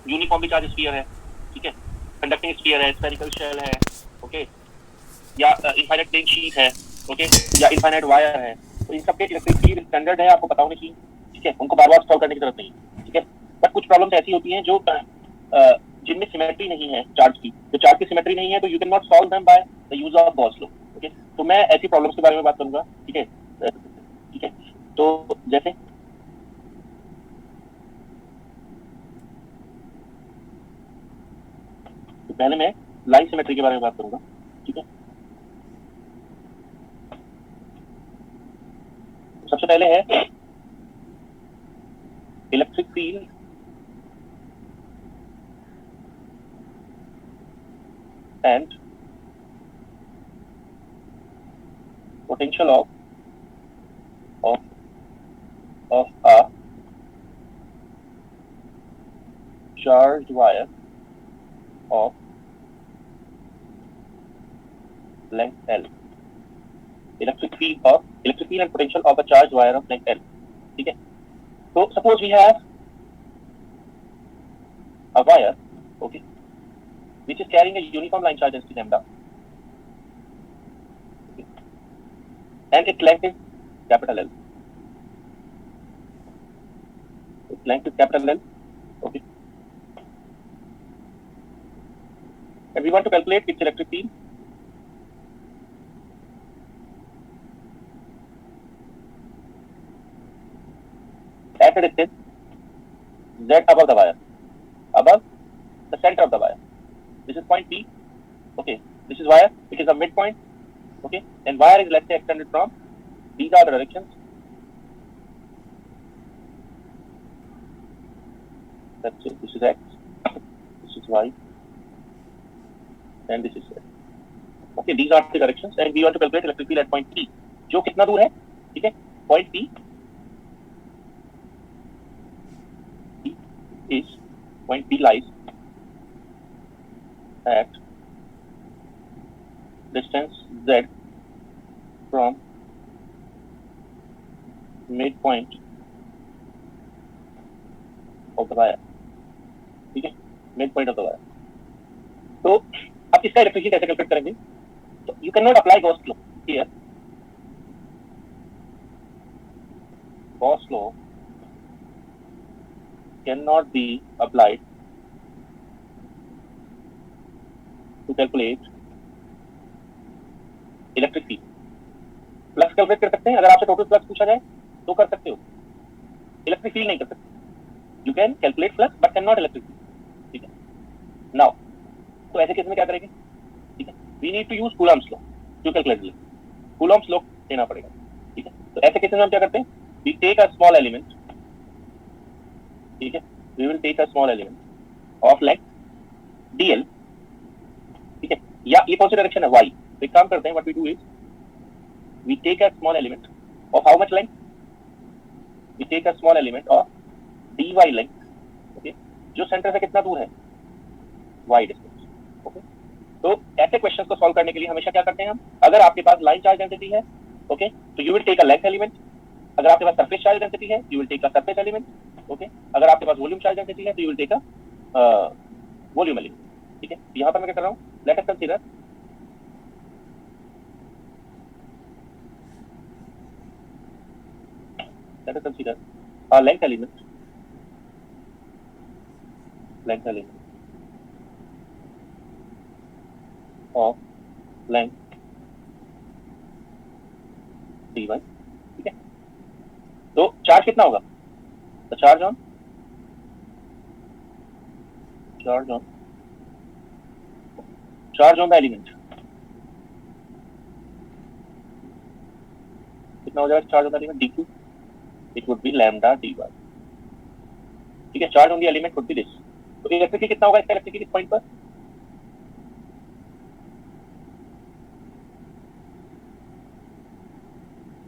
Uniformly charge sphere है, ठीक है, कंडक्टिंग स्फीयर है, स्फेरिकल शेल है, ओके, या इनफाइनाइट प्लेन शीट है, ओके, या इनफाइनाइट वायर है, तो इन सबके इलेक्ट्रिक फील्ड स्टैंडर्ड है, आपको पता होना चाहिए, ठीक है, उनको बार बार सॉल्व करने की जरूरत नहीं है, ठीक है। बट कुछ प्रॉब्लम्स ऐसी होती हैं जो जिनमें सिमेट्री नहीं है चार्ज की, तो चार्ज की सिमेट्री नहीं है तो you can not solve them by the use of Gauss law, okay. तो मैं ऐसी प्रॉब्लम्स के बारे में बात करूंगा, ठीक है, ठीक है। तो जैसे तो पहले मैं लाइन सिमेट्री के बारे में बात करूंगा, ठीक है। सबसे पहले है electric field and potential of a charged wire of length L. Electric field and potential of a charged wire of length L. ठीक है। So suppose we have a wire, okay, which is carrying a uniform line charge density lambda, okay, and its length is capital L. Its length is capital L, okay, and we want to calculate its electric field at a distance Z above the wire, above the center of the wire. This is point P, okay, this is wire, it is a midpoint, okay, and wire is, let's say, extended from, these are the directions, let's say this is X, this is Y, and this is Z. Okay, these are the directions, and we want to calculate electric field at point P, जो कितना दूर है, ठीक है, point P is, point P lies at distance Z from midpoint of the wire, ठीक है, midpoint of the wire। तो अब इसका इलेक्ट्रिक फील्ड कैसे कैलकुलेट करेंगे? तो you can not apply Gauss law here. Gauss law can not be applied to calculate electric field. Flux calculate कर सकते हैं, अगर आपसे टोटल फ्लक्स पूछा जाए तो कर सकते हो, इलेक्ट्रिक फील्ड नहीं कर सकते। You can calculate flux but can not electric field, ठीक है। नाउ तो ऐसे केस में क्या करेंगे, ठीक है, we need to use Coulomb's law to calculate, Coulomb's law लेना पड़ेगा, ठीक है। तो ऐसे केस में हम क्या करते हैं, we take a small element, ठीक है, we will take a small element of length dl, ठीक है, या ये कौन सी डायरेक्शन है, y। तो एक काम करते हैं, what we do is we take a small element of how much length, we take a small element of dy length, okay, जो सेंटर से कितना दूर है, y डिस्टेंस, ओके। तो ऐसे क्वेश्चंस को सॉल्व करने के लिए हमेशा क्या करते हैं हम, अगर आपके पास लाइन चार्ज डेंसिटी है, ओके, तो you will take a length element. अगर आपके पास सरफेस चार्ज डेंसिटी है, you will take a surface element, okay. अगर आपके पास वॉल्यूम चार्ज डेंसिटी है, तो you will take a volume element, ठीक है। यहाँ पर मैं क्या कर रहा हूँ, let us consider a length element of length dy, ठीक है। तो चार्ज कितना होगा, तो चार्ज ऑन द एलिमेंट कितना हो जाएगा, charge on the element dq, it would B lambda dy, ठीक है। Charge on the element would be this. तो इलेक्ट्रिसिटी कितना होगा इसका, इलेक्ट्रिसिटी किस पॉइंट पर,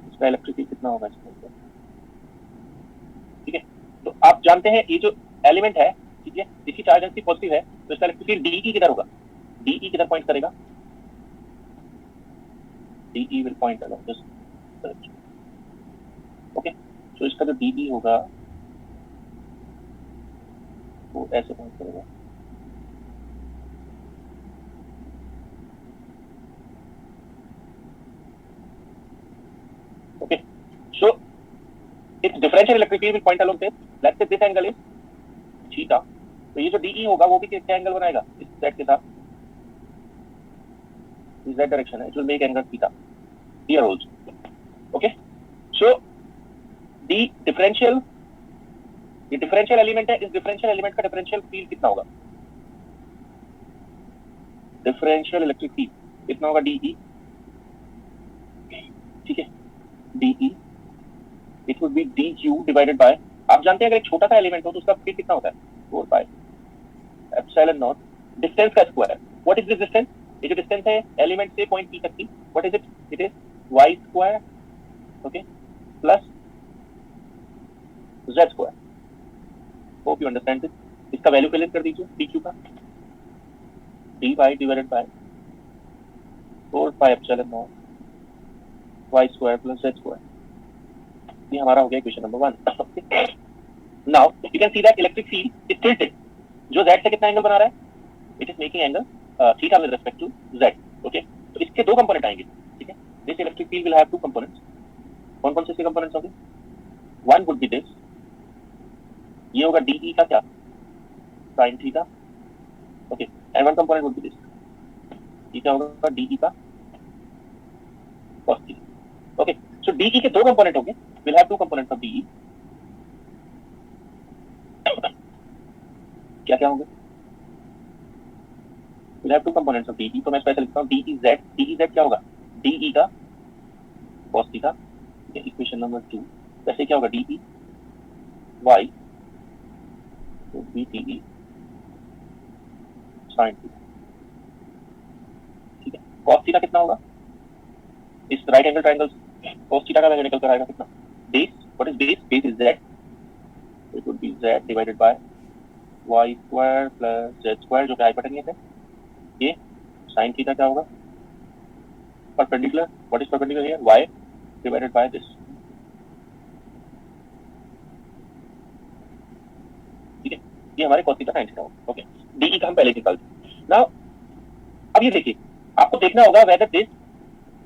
इसका इलेक्ट्रिसिटी कितना होगा इस पॉइंट पर, ठीक है। तो आप जानते हैं ये जो एलिमेंट है, ठीक है, इसकी चार्ज डेंसिटी पॉजिटिव है, तो इसका इलेक्ट्रिसिटी डी किधर होगा, डी किधर पॉइंट करेगा, D will point along this direction, okay. तो इसका जो डी होगा वो ऐसे पॉइंट करेगा। Okay, so it's differential electric field will point along this, let's say this angle is theta, तो ये जो डीई होगा वो भी क्या एंगल बनाएगा इस जेड के साथ, इस जेड डायरेक्शन है, it will make angle theta here also. Okay, so the differential, ये डिफरेंशियल एलिमेंट है, इस डिफरेंशियल एलिमेंट का डिफरेंशियल फील्ड कितना होगा, डिफरेंशियल इलेक्ट्रिक फील्ड कितना होगा, डीई, ठीक है, DE it would be D Q divided by, आप जानते हैं अगर एक छोटा सा एलिमेंट हो तो उसका फील्ड कितना होता है, 4 पाई एप्सिलॉन नॉट डिस्टेंस का square. What is this distance, ये जो डिस्टेंस है एलिमेंट से पॉइंट पी तक की, what is it, it is Y square, okay, plus Z square. Hope you understand this. इसका वैल्यू फिल इन कर दीजिए डी क्यू का, D Y divided by 4 pi epsilon naught Y square plus Z square. ये हमारा हो गया equation number 1। Now you can see that electric field is tilted, जो z से कितना एंगल बना रहा है, it is making angle theta with respect to z। Okay, तो इसके दो कंपोनेंट आएंगे, ठीक है, this electric field will have two components. कौन कौन से इसके कंपोनेंट्स होंगे, वन वुड बी दिस, ये होगा डी का क्या, sin theta, okay, and one component would be this, ये क्या होगा, डी का cos थीटा। ओके, सो डी के दो कंपोनेंट होंगे, will have two components of D, क्या क्या होंगे, we'll have two components of DE, तो मैं स्पेशल लिखता हूँ DEZ क्या होगा, DE का cos थीटा, इक्वेशन नंबर 2, वैसे क्या होगा DE Y तो DE sin थीटा, ठीक है, cos थीटा कितना होगा, इस right angle triangle cos theta का वैल्यू निकल कर आएगा कितना, base, what is base, base is z, it would B z divided by y square plus z square, जो कि हाइपोटेन्यूज है, ये sin थीटा क्या होगा, perpendicular, what is perpendicular here, y divided by this, ठीक है, ये हमारे cos थीटा sin थीटा होगा। ओके, डी का हम पहले निकाल दिए। नाउ अब ये देखिए, आपको देखना होगा whether this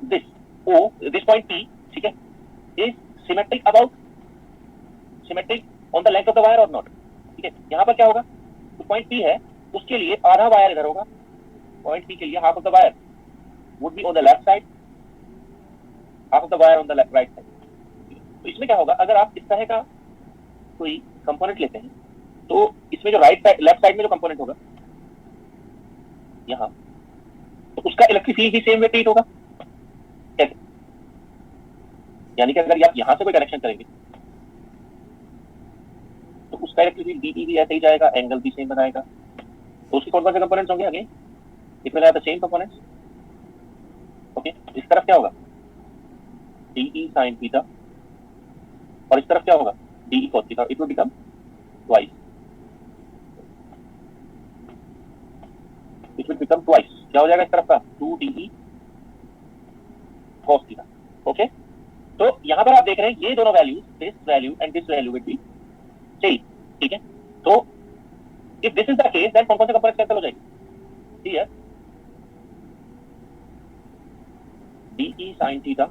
this or this point P, ठीक है, is symmetric about, symmetric on the length of the wire और नॉट, ठीक है, यहाँ पर क्या होगा, तो पॉइंट P है, उसके लिए आधा वायर इधर होगा, पॉइंट P के लिए half of the wire would be on the left side, half of the wire on the right side. तो इसमें क्या होगा, अगर आप इस तरह का कोई कंपोनेंट लेते हैं तो इसमें जो राइट साइड लेफ्ट साइड में जो कंपोनेंट होगा यहाँ, तो उसका इलेक्ट्रिक फील्ड भी सेम वे ट्रीट होगा, कैसे, यानी कि अगर आप यहाँ से कोई कनेक्शन करेंगे तो उसका इलेक्ट्रिक फील्ड डी भी ऐसे ही जाएगा, एंगल भी सेम बनाएगा। तो उसके कौन कौन से कंपोनेंट्स होंगे, again it will have the same components. Okay, इस तरफ क्या होगा, डी sin थीटा, और इस तरफ क्या होगा, D cos theta, it will become twice, it will become twice, क्या हो जाएगा इस तरफ का, 2 cos थीटा। ओके, तो यहाँ पर आप देख रहे हैं ये दोनों values, this value and this value will be same, ठीक है, तो if this is the case then कौन कौन से कंपोनेंट्स कैंसिल हो जाएंगे, हियर डी sin थीटा,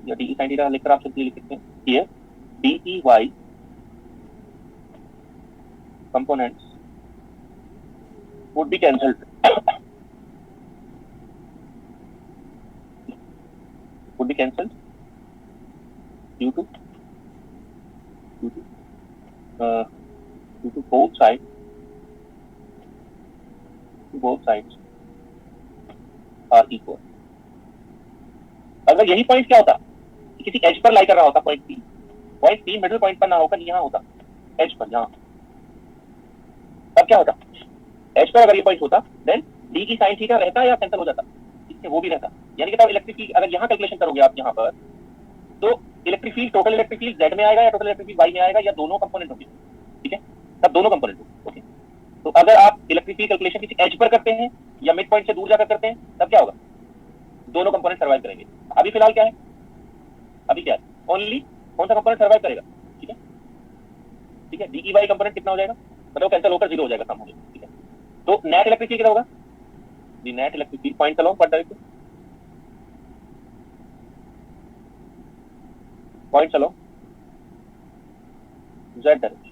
या डी sin थीटा लिखकर आप सिंपली लिख सकते हैं, here D Y components would be cancelled, would be cancelled due to both sides are equal। अगर यही पॉइंट क्या होता, किसी एज पर लाई कर रहा होता पॉइंट P मिडिल पॉइंट पर ना होकर यहाँ होता, एज पर, यहाँ, तब क्या होता, एज पर अगर ये पॉइंट होता देन डी की sin थीटा रहता या कैंसिल हो जाता, इससे वो भी रहता, यानी कि तब इलेक्ट्रिक फील्ड अगर यहाँ कैलकुलेशन करोगे आप यहाँ पर, तो electric field, total electric field z में आएगा या टोटल इलेक्ट्रिक फील्ड y में आएगा, या दोनों कंपोनेंट होंगे, ठीक है, तब दोनों कंपोनेंट होंगे। ओके, तो अगर आप इलेक्ट्रिक फील्ड कैलकुलेशन किसी एज पर करते हैं या मिड पॉइंट से दूर जाकर करते हैं, तब क्या होगा, दोनों कंपोनेंट सर्वाइव करेंगे। अभी फिलहाल क्या है, अभी क्या है, ओनली कौन सा कंपोनेंट सर्वाइव करेगा, ठीक है, ठीक है, डी वाई कंपोनेंट कितना हो जाएगा, मतलब कैंसिल होकर 0 हो जाएगा, कम हो जाएगा, ठीक है। तो नेट इलेक्ट्रिक फील्ड कितना होगा, the net electric field point along what direction, points along z direction,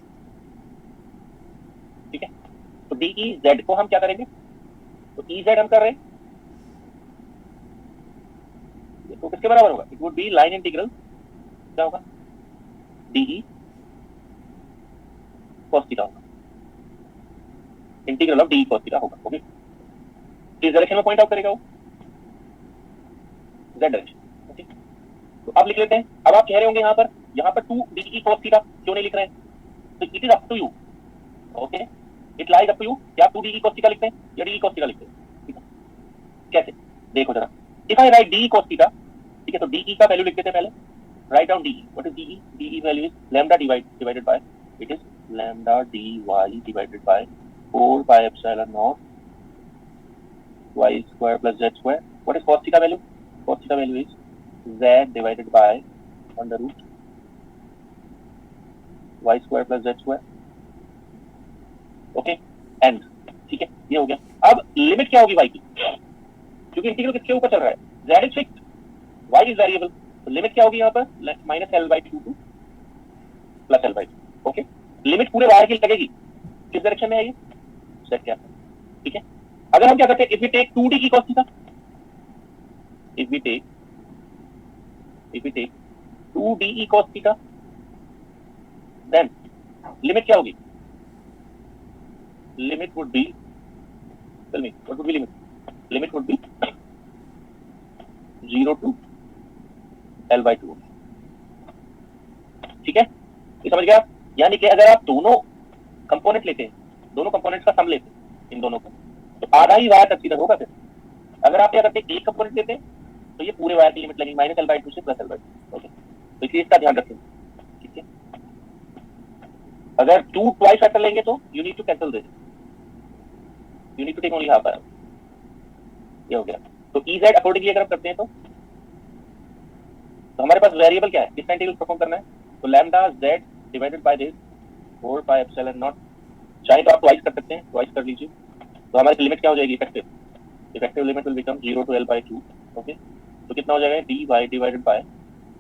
ठीक है। तो डी ई जेड को हम क्या करेंगे, तो ई जेड हम कर रहे हैं, तो किसके बराबर होगा, it would B line integral, क्या होगा, डी cos थीटा होगा, integral of D cos theta होगा, ओके। किस डायरेक्शन में पॉइंट आउट करेगा वो, z डायरेक्शन, ओके। तो अब लिख लेते हैं, अब आप कह रहे होंगे यहाँ पर 2 डी cos थीटा क्यों नहीं लिख रहे हैं, तो it is up to you, okay, it lies up to you, क्या 2 डी cos थीटा लिखते हैं या डी cos थीटा लिखते हैं, ठीक है। कैसे, देखो जरा, if I right D cos theta, ठीक है, तो डी का वैल्यू लिख देते हैं पहले, write down D, what is D, D value is lambda divided by, it is lambda D Y divided by 4 pi epsilon nought y square plus z square. What is cos theta value? Cos theta value is z divided by under root y square plus z square. Okay, and ठीक है, ये हो गया। अब limit क्या होगी y की, क्योंकि इंटीग्रल किसके ऊपर चल रहा है, z is fixed, y is variable, तो लिमिट क्या होगी यहाँ पर, minus L by to to plus L by to, okay. Limit पूरे वायर की लगेगी, किस डायरेक्शन में है ये, z क्या, ठीक है। अगर हम क्या करते हैं, इफ वी टेक 2d की cos theta, if we take 2d cos theta, then limit क्या होगी, limit would be, tell me what would be limit would be 0 to l by 2, ठीक है, ये समझ गया। यानी कि अगर आप दोनों कंपोनेंट लेते हैं, दोनों कंपोनेंट्स का सम लेते हैं इन दोनों का, तो आधा ही वायर कंसीडर होगा फिर। अगर आप क्या करते हैं, एक कंपोनेंट लेते हैं तो ये पूरे वायर की लिमिट लगेगी माइनस एल बाई टू से plus L by to, okay. तो इसलिए इसका ध्यान रखें, ठीक है। अगर 2 ट्वाइस फैक्टर लेंगे तो you need to cancel this, you need to take only half hour, ये हो गया। तो ई जेड अकॉर्डिंगली अगर हम करते हैं तो हमारे पास वेरिएबल क्या है, किस इंटीग्रल परफॉर्म करना है, तो lambda z divided by this 4 pi epsilon not, चाहे तो आप ट्वाइस कर सकते हैं, ट्वाइस कर लीजिए, तो हमारी लिमिट क्या हो जाएगी, effective limit will become 0 to l by 2, okay. तो कितना हो जाएगा, dy divided by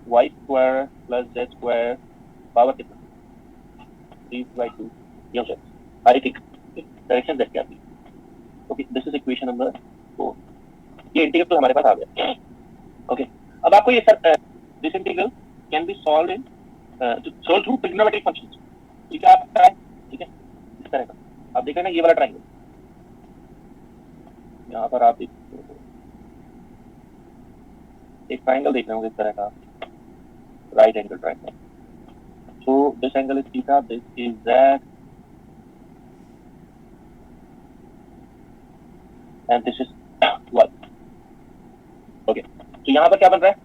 y square plus z square power कितना 3 by 2, ये हो जाएगा, आई थिंक डायरेक्शन z क्या थी, okay. This is equation number 4, ये इंटीग्रल तो हमारे पास आ गया, ओके। अब आपको ये sir this integral can be solved in solve through trigonometric functions, ठीक है, आपका ठीक है, इस तरह का आप देख रहे हैं ना, ये वाला ट्रायंगल, यहाँ पर आप एक ट्रायंगल देख रहे होंगे इस तरह का, right angle triangle, so this angle is theta, this is that, and this is y, okay. तो यहाँ पर क्या बन रहा है,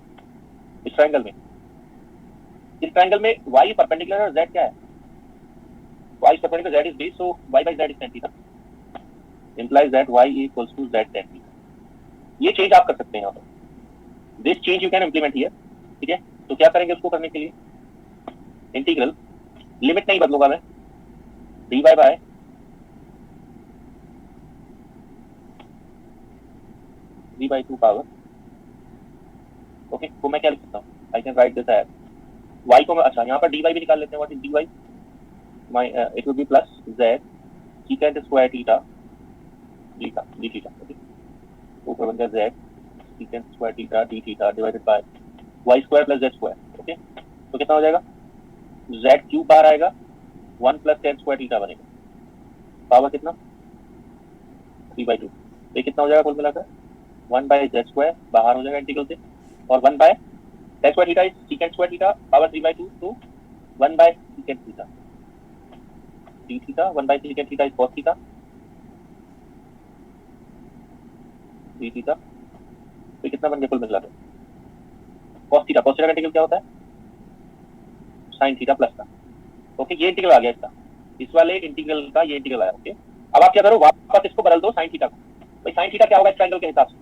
इस ट्रायंगल में y परपेंडिकुलर और z क्या है, y perpendicular z is base, so y by z is tan theta, implies that y equals to z tan theta. ये चेंज आप कर सकते हैं यहाँ पर, this change you can implement here, ठीक है। तो क्या करेंगे उसको करने के लिए, इंटीग्रल लिमिट नहीं बदलूंगा मैं, dy by v by 2 power, okay. तो मैं क्या लिख सकता हूँ, I can write this as y को, अच्छा यहाँ पर dy भी निकाल लेते हैं, what is dy, it will be plus z secant square theta D theta, okay. ऊपर बन गया z secant square theta D theta divided by y square plus z square, okay. तो कितना हो जाएगा, z क्यूब बाहर आएगा, 1 प्लस tan स्क्वायर थीटा बनेगा, पावर कितना 3 by 2, ये कितना हो जाएगा कुल मिलाकर 1 बाय z स्क्वायर बाहर हो जाएगा इंटीग्रल से, और 1 by tan square theta is secant square theta power 3 by 2, तो 1 by secant theta d theta, 1 by secant theta is cos theta d theta, तो कितना बन गया कुल मिलाकर cos थीटा का इंटीग्रल क्या होता है, sin थीटा प्लस का, ओके। ये इंटीग्रल आ गया इसका, इस वाले इंटीग्रल का ये इंटीग्रल आया, ओके। अब आप क्या करो, वापस इसको बदल दो sin थीटा को, भाई sin थीटा क्या होगा इस ट्रायंगल के हिसाब से,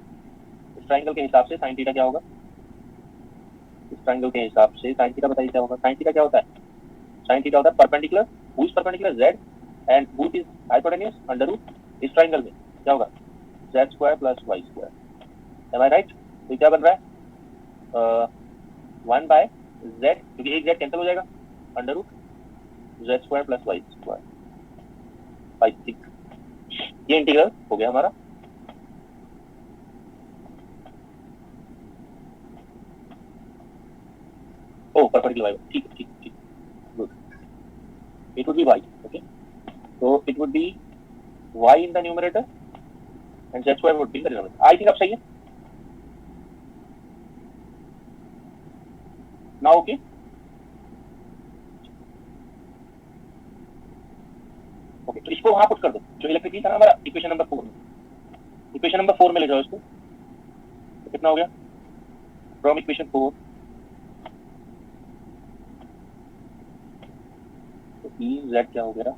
इस ट्रायंगल के हिसाब से sin थीटा क्या होगा, इस ट्रायंगल के हिसाब से sin थीटा बताइए क्या होगा, sin थीटा क्या होता है, sin थीटा होता है perpendicular who is perpendicular z and who is hypotenuse under root इस ट्रायंगल में क्या होगा z square plus y square. Am I right? तो क्या बन रहा है 1 बाय z, क्योंकि एक z कैंसिल हो जाएगा, under root z square plus y square by 6। ये इंटीग्रल हो गया हमारा। ओ परपेंडिकुलर y, ठीक ठीक ठीक, good. It would B y, okay, so it would be y in the numerator and z square would be in the denominator. I think अब सही है ना? ओके, ओके, तो इसको वहां पुट कर दो जो इलेक्ट्रिक था ना हमारा इक्वेशन नंबर 4 में, इक्वेशन नंबर 4 में ले जाओ इसको। तो कितना हो गया फ्रॉम इक्वेशन 4, तो ई जेड क्या हो गया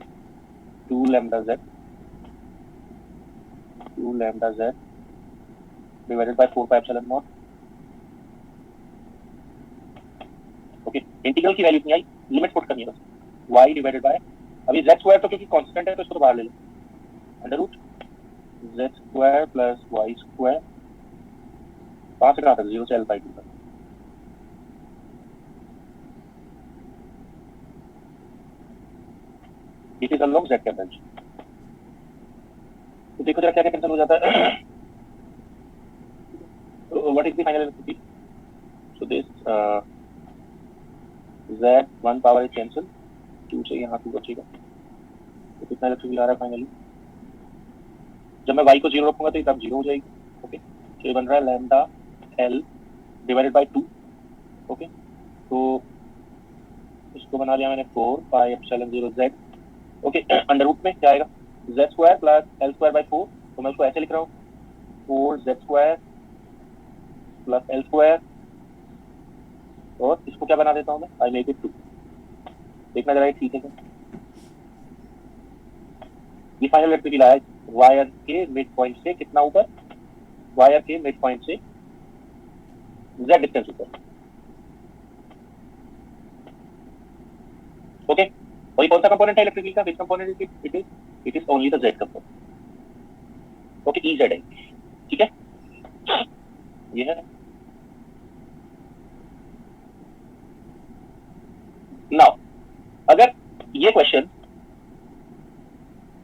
2 lambda z divided by 4 pi epsilon naught. Okay, integral की वैल्यू नहीं आई, लिमिट पुट करनी है बस, y डिवाइडेड बाय, अभी z स्क्वायर तो क्योंकि कांस्टेंट है तो इसको तो बाहर ले लो, under root z square plus y square, कहां से कहां तक 0 से l बाई 2 तक। It is along z capital. तो देखो जरा क्या क्या कैंसिल हो जाता है। What is the final electricity? So this z 1 power is cancel, 2 से यहाँ 2 बचेगा, तो कितना इलेक्ट्रिसिटी आ रहा है फाइनली? जब मैं y को 0 रखूंगा तो ये तब 0 हो जाएगी। ओके, तो ये बन रहा है lambda l divided by 2। Okay, तो इसको बना लिया मैंने 4 pi epsilon 0 z। Okay, under root में क्या आएगा z square plus l square by 4, तो मैं उसको ऐसे लिख रहा हूँ 4z square plus l square, और इसको क्या बना देता हूँ मैं, आई मेक इट 2। देखना जरा ठीक है क्या? ये फाइनल इलेक्ट्रिसिटी लाया वायर के मिड पॉइंट से कितना ऊपर, वायर के मिड पॉइंट से z डिस्टेंस ऊपर। ओके, और ये कौन सा कंपोनेंट है इलेक्ट्रिसिटी का, विच component it is only the z component. Okay, E Z है, ठीक है, ये है। नाउ अगर ये क्वेश्चन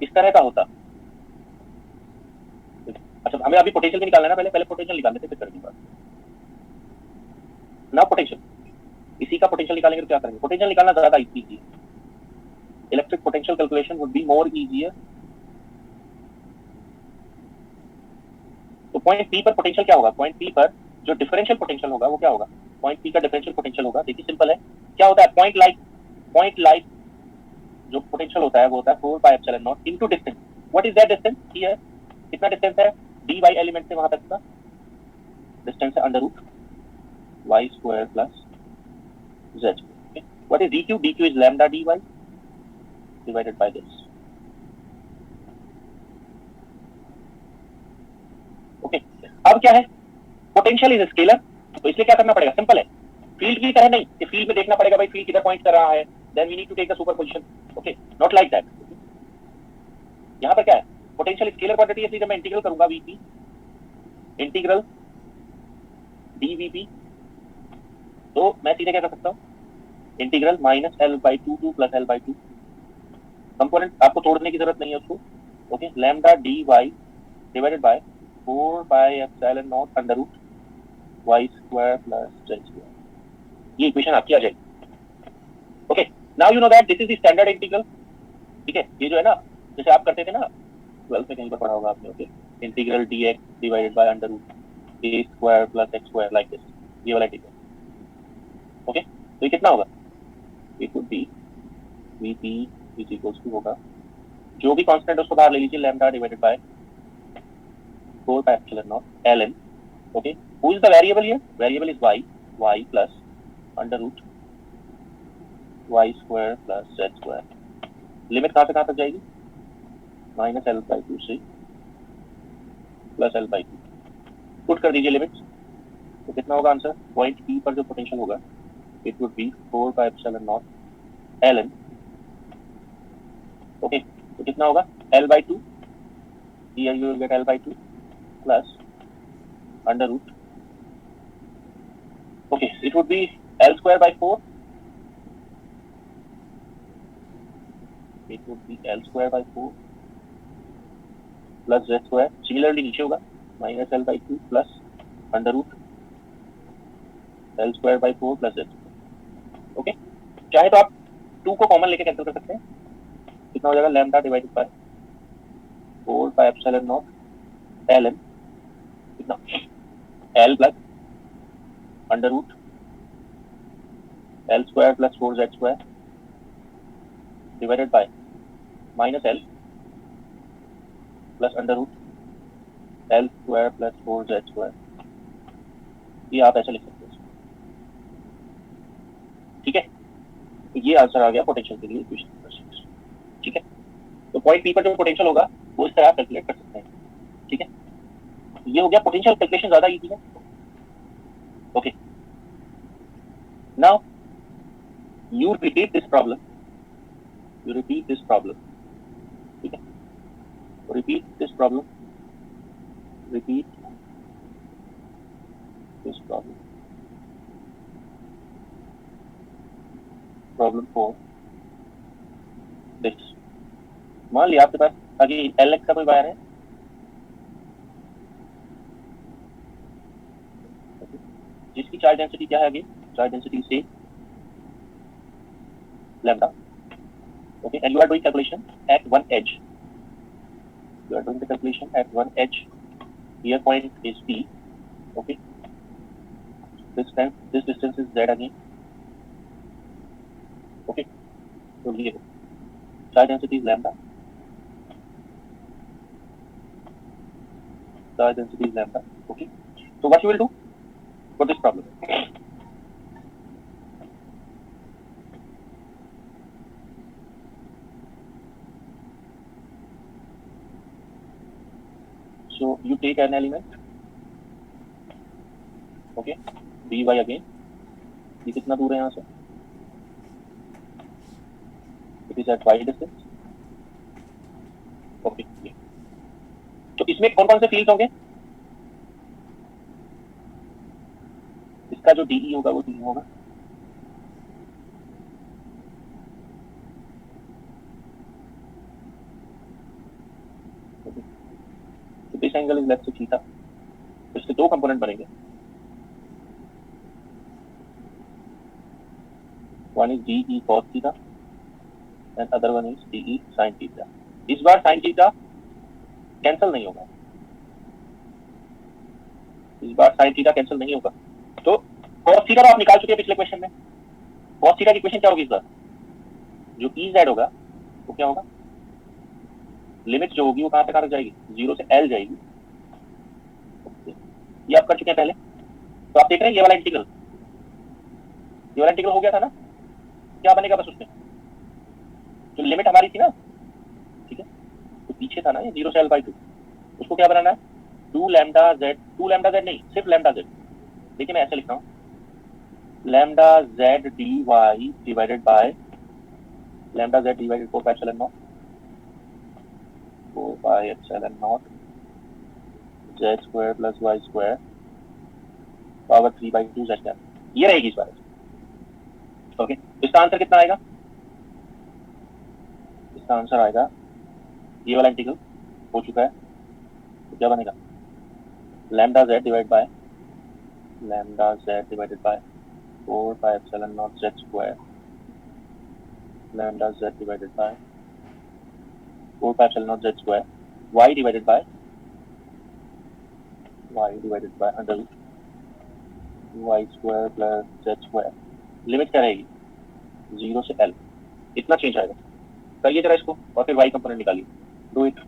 इस तरह का होता, अच्छा हमें अभी पोटेंशियल भी निकालना है ना, पहले पोटेंशियल निकाल लेते फिर करेंगे बात। ना पोटेंशियल, इसी का पोटेंशियल निकालेंगे तो क्या करेंगे, पोटेंशियल निकालना ज्यादा इजी है, electric potential calculation would be more easier. तो पॉइंट पी पर पोटेंशियल क्या होगा, पॉइंट पी पर जो डिफरेंशियल पोटेंशियल होगा वो क्या होगा, पॉइंट पी का डिफरेंशियल पोटेंशियल होगा, देखिए सिंपल है, क्या होता है पॉइंट लाइक जो पोटेंशियल होता है वो होता है 4 pi epsilon nought into distance. What is that distance here, कितना डिस्टेंस है dy एलिमेंट से वहां तक का डिस्टेंस है under root y square plus z। What is dq, dq is lambda dy divided by this. Okay, अब क्या है, पोटेंशियल इज स्केलर, तो इसलिए क्या करना पड़ेगा, सिंपल है, फील्ड की तरह नहीं कि फील्ड में देखना पड़ेगा भाई फील्ड किधर पॉइंट कर रहा है, then we need to take the superposition. Okay, not like that. यहाँ पर क्या है, पोटेंशियल स्केलर क्वांटिटी है, इसलिए जब मैं इंटीग्रल करूंगा वीपी इंटीग्रल डीवीपी, तो मैं सीधे क्या कर सकता हूँ, integral minus L by two plus L by two, component आपको तोड़ने की जरूरत नहीं है उसको। Okay, lambda D Y divided by 4 pi epsilon not under root y square plus z square, ये इक्वेशन आपकी आ जाएगी। Okay, now you know that this is the standard integral. ठीक है, ये जो है ना जैसे आप करते थे ना 12th में कहीं पर पढ़ा होगा आपने। Okay, integral dx divided by under root a square plus x square like this, ये वाला इंटीग्रल। ओके, तो ये कितना होगा, it would be vp is equals to होगा, जो भी कांस्टेंट उसको बाहर ले लीजिए, lambda divided by 4 pi epsilon nought ln। Okay, who is the variable here, variable is y plus under root y square plus z square, limit कहां से कहां तक जाएगी, माइनस एल बाई टू से plus L by to, put कर दीजिए limit, तो कितना होगा आंसर, पॉइंट पी पर जो पोटेंशियल होगा it would B 4 pi epsilon nought ln okay, तो कितना होगा L/2, here you will get L/2 plus under root, okay, it would be L square by 4, it would be L square by 4 plus Z square, similarly नीचे होगा minus L/2 plus under root L square by 4 plus Z, okay, चाहे तो आप 2 को common लेके cancel कर सकते हैं, कितना हो जाएगा lambda divided by 4 pi epsilon nought ln, कितना L plus under root L square plus 4Z square divided by minus L plus under root L square plus 4Z square, ये आप ऐसे लिख सकते हैं, ठीक है, तो ये आंसर आ गया पोटेंशियल के लिए इक्वेशन नंबर 6, ठीक है, तो पॉइंट पी पर जो पोटेंशियल होगा वो इस तरह आप कैलकुलेट कर सकते हैं, ठीक है, ये हो गया पोटेंशियल कैलकुलेशन ज्यादा इजी है, okay, now you repeat this problem, ठीक है, repeat this problem, problem 4, this, मान लिया आपके पास आगे Lx का कोई वायर है, जिसकी चार्ज डेंसिटी क्या है, आगे चार्ज डेंसिटी से lambda, okay, and you are doing calculation at one edge, here point is P, okay, this distance is Z again, okay, so ये charge density is lambda, okay, so what you will do for this problem, so you take an element, okay, dy again, ये कितना दूर है यहाँ से, it is at y distance, okay, तो इसमें कौन कौन से फील्ड होंगे, इसका जो DE होगा वो D होगा, तो this angle is left to theta, तो इसके दो कंपोनेंट बनेंगे, one is DE cos theta and other one is DE sin theta, इस बार sin थीटा कैंसिल नहीं होगा, तो cos थीटा तो आप निकाल चुके हैं पिछले क्वेश्चन में, cos थीटा की इक्वेशन क्या होगी इस बार, जो Ez होगा वो क्या होगा, लिमिट जो होगी वो कहां तक आ जाएगी, 0 से L जाएगी, ये आप कर चुके हैं पहले, तो आप देख रहे हैं ये वाला इंटीग्रल हो गया था ना, क्या बनेगा बस उसमें जो लिमिट हमारी थी ना, ठीक है, तो पीछे था ना ये 0 से L/2, उसको क्या बनाना है 2 लैम्डा z नहीं, सिर्फ लैम्डा z, देखिए मैं ऐसे लिख रहा हूँ, lambda z dy divided by lambda z divided 4 pi epsilon nought z square plus y square power 3/2 z cap, ये रहेगी इस बार, ओके, इसका आंसर कितना आएगा, इसका आंसर आएगा, ये वाला इंटीग्रल हो चुका है, तो क्या बनेगा lambda z divided by 4 pi epsilon nought z square, lambda z divided by 4 pi epsilon nought z square, y divided by under root y square plus z square, limit क्या रहेगी 0 से L, इतना चेंज आएगा, करिए जरा इसको और फिर y कंपोनेंट निकालिए, डू इट,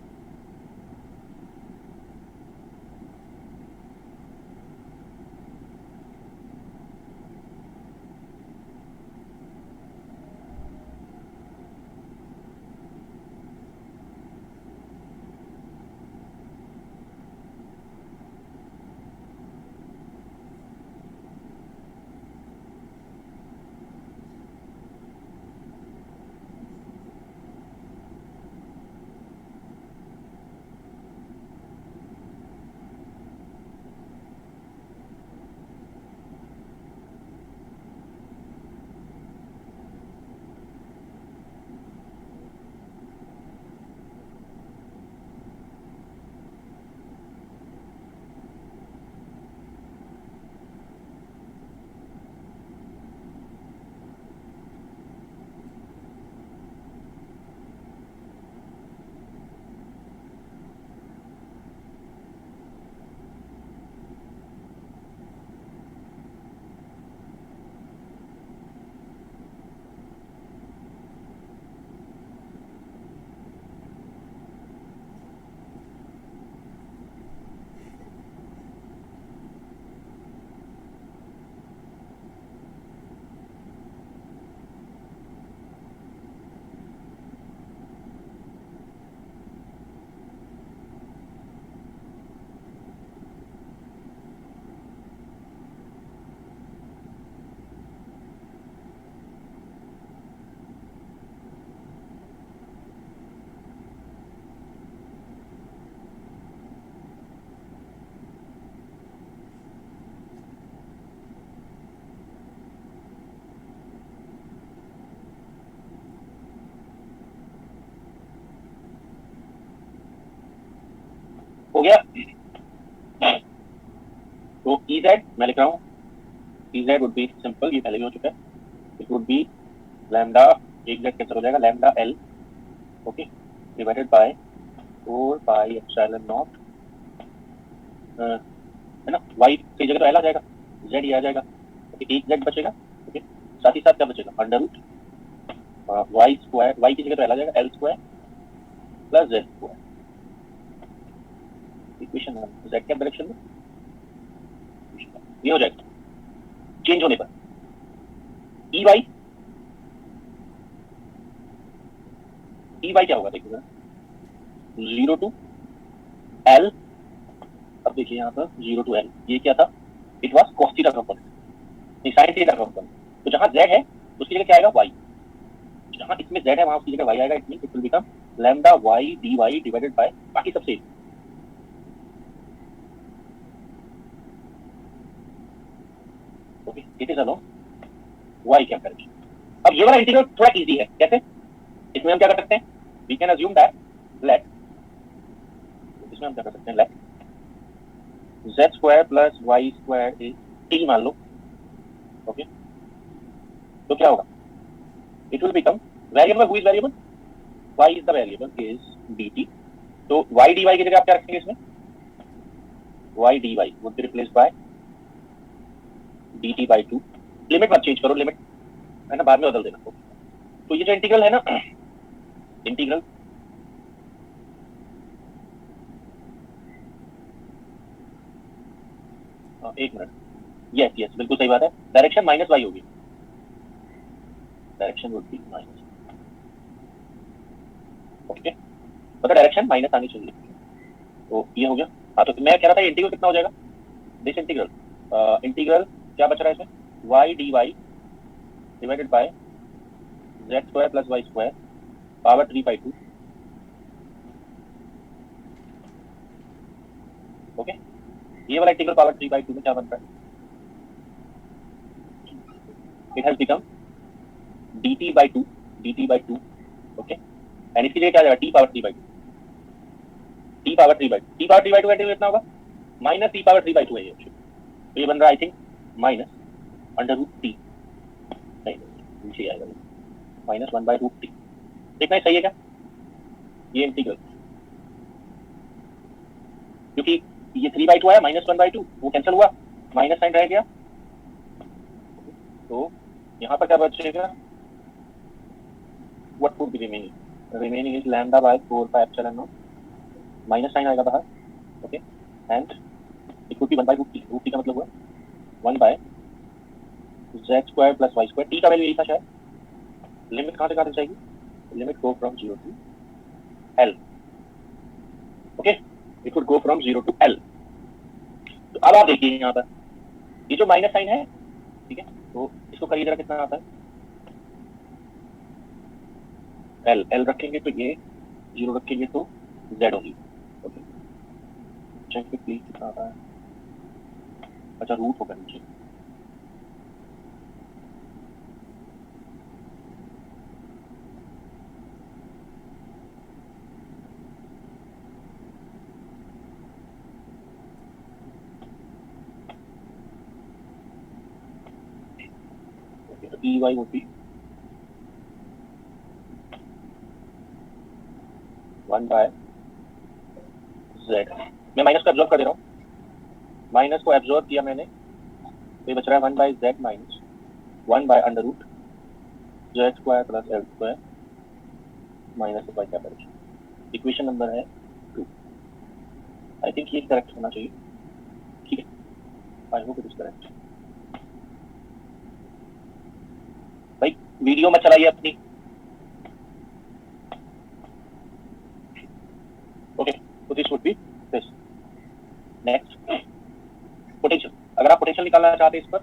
हो गया। तो ई जेड मैं लिख रहा हूँ, E Z would be simple, ये पहले भी हो चुका है, इट वुड बी लैम्डा, एक जेड कैंसिल हो जाएगा, lambda L, okay, divided by 4 pi epsilon not, है ना, वाई की जगह तो एल आ जाएगा, जेड ये आ जाएगा, ओके, एक जेड बचेगा, ओके, साथ ही साथ क्या बचेगा, under root Y square, Y की जगह तो एल आ जाएगा, L square plus Z square, equation Z के डायरेक्शन में ये हो जाएगा चेंज होने पर ई वाई क्या होगा देखिए 0 टू एल, अब देखिए यहाँ पर 0 टू एल, ये क्या था, it was cos theta component, sine theta component, तो जहां z है उसकी जगह क्या आएगा y, जहां इसमें z है वहां उसकी जगह y आएगा, it means it will become lambda y dy divided bye बाकी सब same, okay, it is along y क्या करेंगे। अब ये वाला इंटीग्रल थोड़ा इजी है, कैसे, इसमें हम क्या कर सकते हैं, we can assume that let, इसमें हम क्या कर सकते हैं, let z square plus y square is t मान लो, ओके, तो क्या होगा, it will become variable, who is variable, y is the variable is dt, तो y dy की जगह आप क्या रखेंगे इसमें, y dy would be replaced by dt by 2, limit मत चेंज करो, लिमिट है ना बाद में बदल देना, तो ये जो इंटीग्रल है ना, इंटीग्रल एक मिनट, यस यस बिल्कुल सही बात है, डायरेक्शन माइनस वाई होगी, direction would be minus, okay, मतलब डायरेक्शन माइनस आनी चाहिए, तो ये हो गया। हाँ तो मैं कह रहा था इंटीग्रल कितना हो जाएगा, दिस इंटीग्रल, इंटीग्रल क्या बच रहा है इसमें, y dy divided bye z square plus y square power 3/2, okay, ये वाला इंटीग्रल पावर 3/2 में क्या बन रहा है, it has become dt by 2, okay, and इसकी जगह क्या आ जाएगा, t power 3/2, t power 3/2, t power 3/2 का इंटीग्रल कितना होगा, माइनस t पावर 3/2 है ये, तो ये बन रहा है I think minus under root T, नहीं नीचे आएगा माइनस 1/√t, देखना है सही है क्या ये इंटीग्रल, क्योंकि ये 3/2 आया, माइनस 1/2 वो कैंसिल हुआ, माइनस साइन रह गया, तो यहाँ पर क्या बचेगा, what would be remaining, remaining is lambda by 4 pi epsilon nought, minus sign आएगा बाहर, okay, and it would be 1/√t, root t का मतलब हुआ 1 by z square plus y square, t का वैल्यू यही था शायद, लिमिट कहाँ से कहाँ तक जाएगी, limit go from 0 to l, okay, it would go from 0 to l, तो अब आप देखिए यहाँ पर ये जो माइनस साइन है, ठीक है, तो इसको करिए जरा कितना आता है, l, l रखेंगे तो ये 0 रखेंगे तो z होगी, ओके, चेक प्लीज कितना आता है, अच्छा रूट होगा नीचे, तो E Y would be 1 by z, मैं माइनस को एब्जॉर्ब कर दे रहा हूँ, माइनस को एब्जॉर्ब किया मैंने, तो ये बच रहा है 1 by z minus 1 by under root z square plus l square minus Y क्या करें, इक्वेशन नंबर है 2, आई थिंक ये करेक्ट होना चाहिए, ठीक है, I hope it is correct. भाई वीडियो मत चलाइए अपनी, ओके, तो this would be this, next potential, अगर आप पोटेंशियल निकालना चाहते हैं इस पर,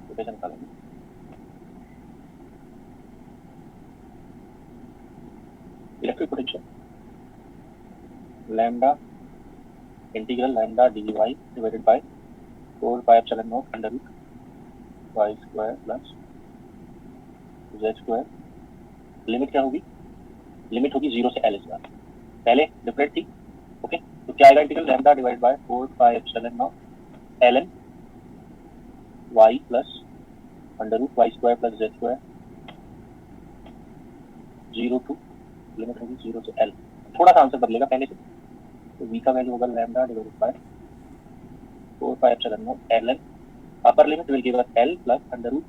पोटेंशियल निकालेंगे, electric potential lambda integral lambda dy divided by 4 pi epsilon not under root y square plus z square, limit क्या होगी, लिमिट होगी 0 से l स्क्वायर, पहले डिफरेंट थी ओके, तो क्या आएगा, integral lambda divide by 4 pi epsilon nought ln y plus under root Y square plus Z square 0 to limit होगी 0 से l। थोड़ा सा आंसर बदलेगा पहले से, तो v का वैल्यू होगा lambda divided by 4 pi epsilon nought ln upper limit will give us l plus under root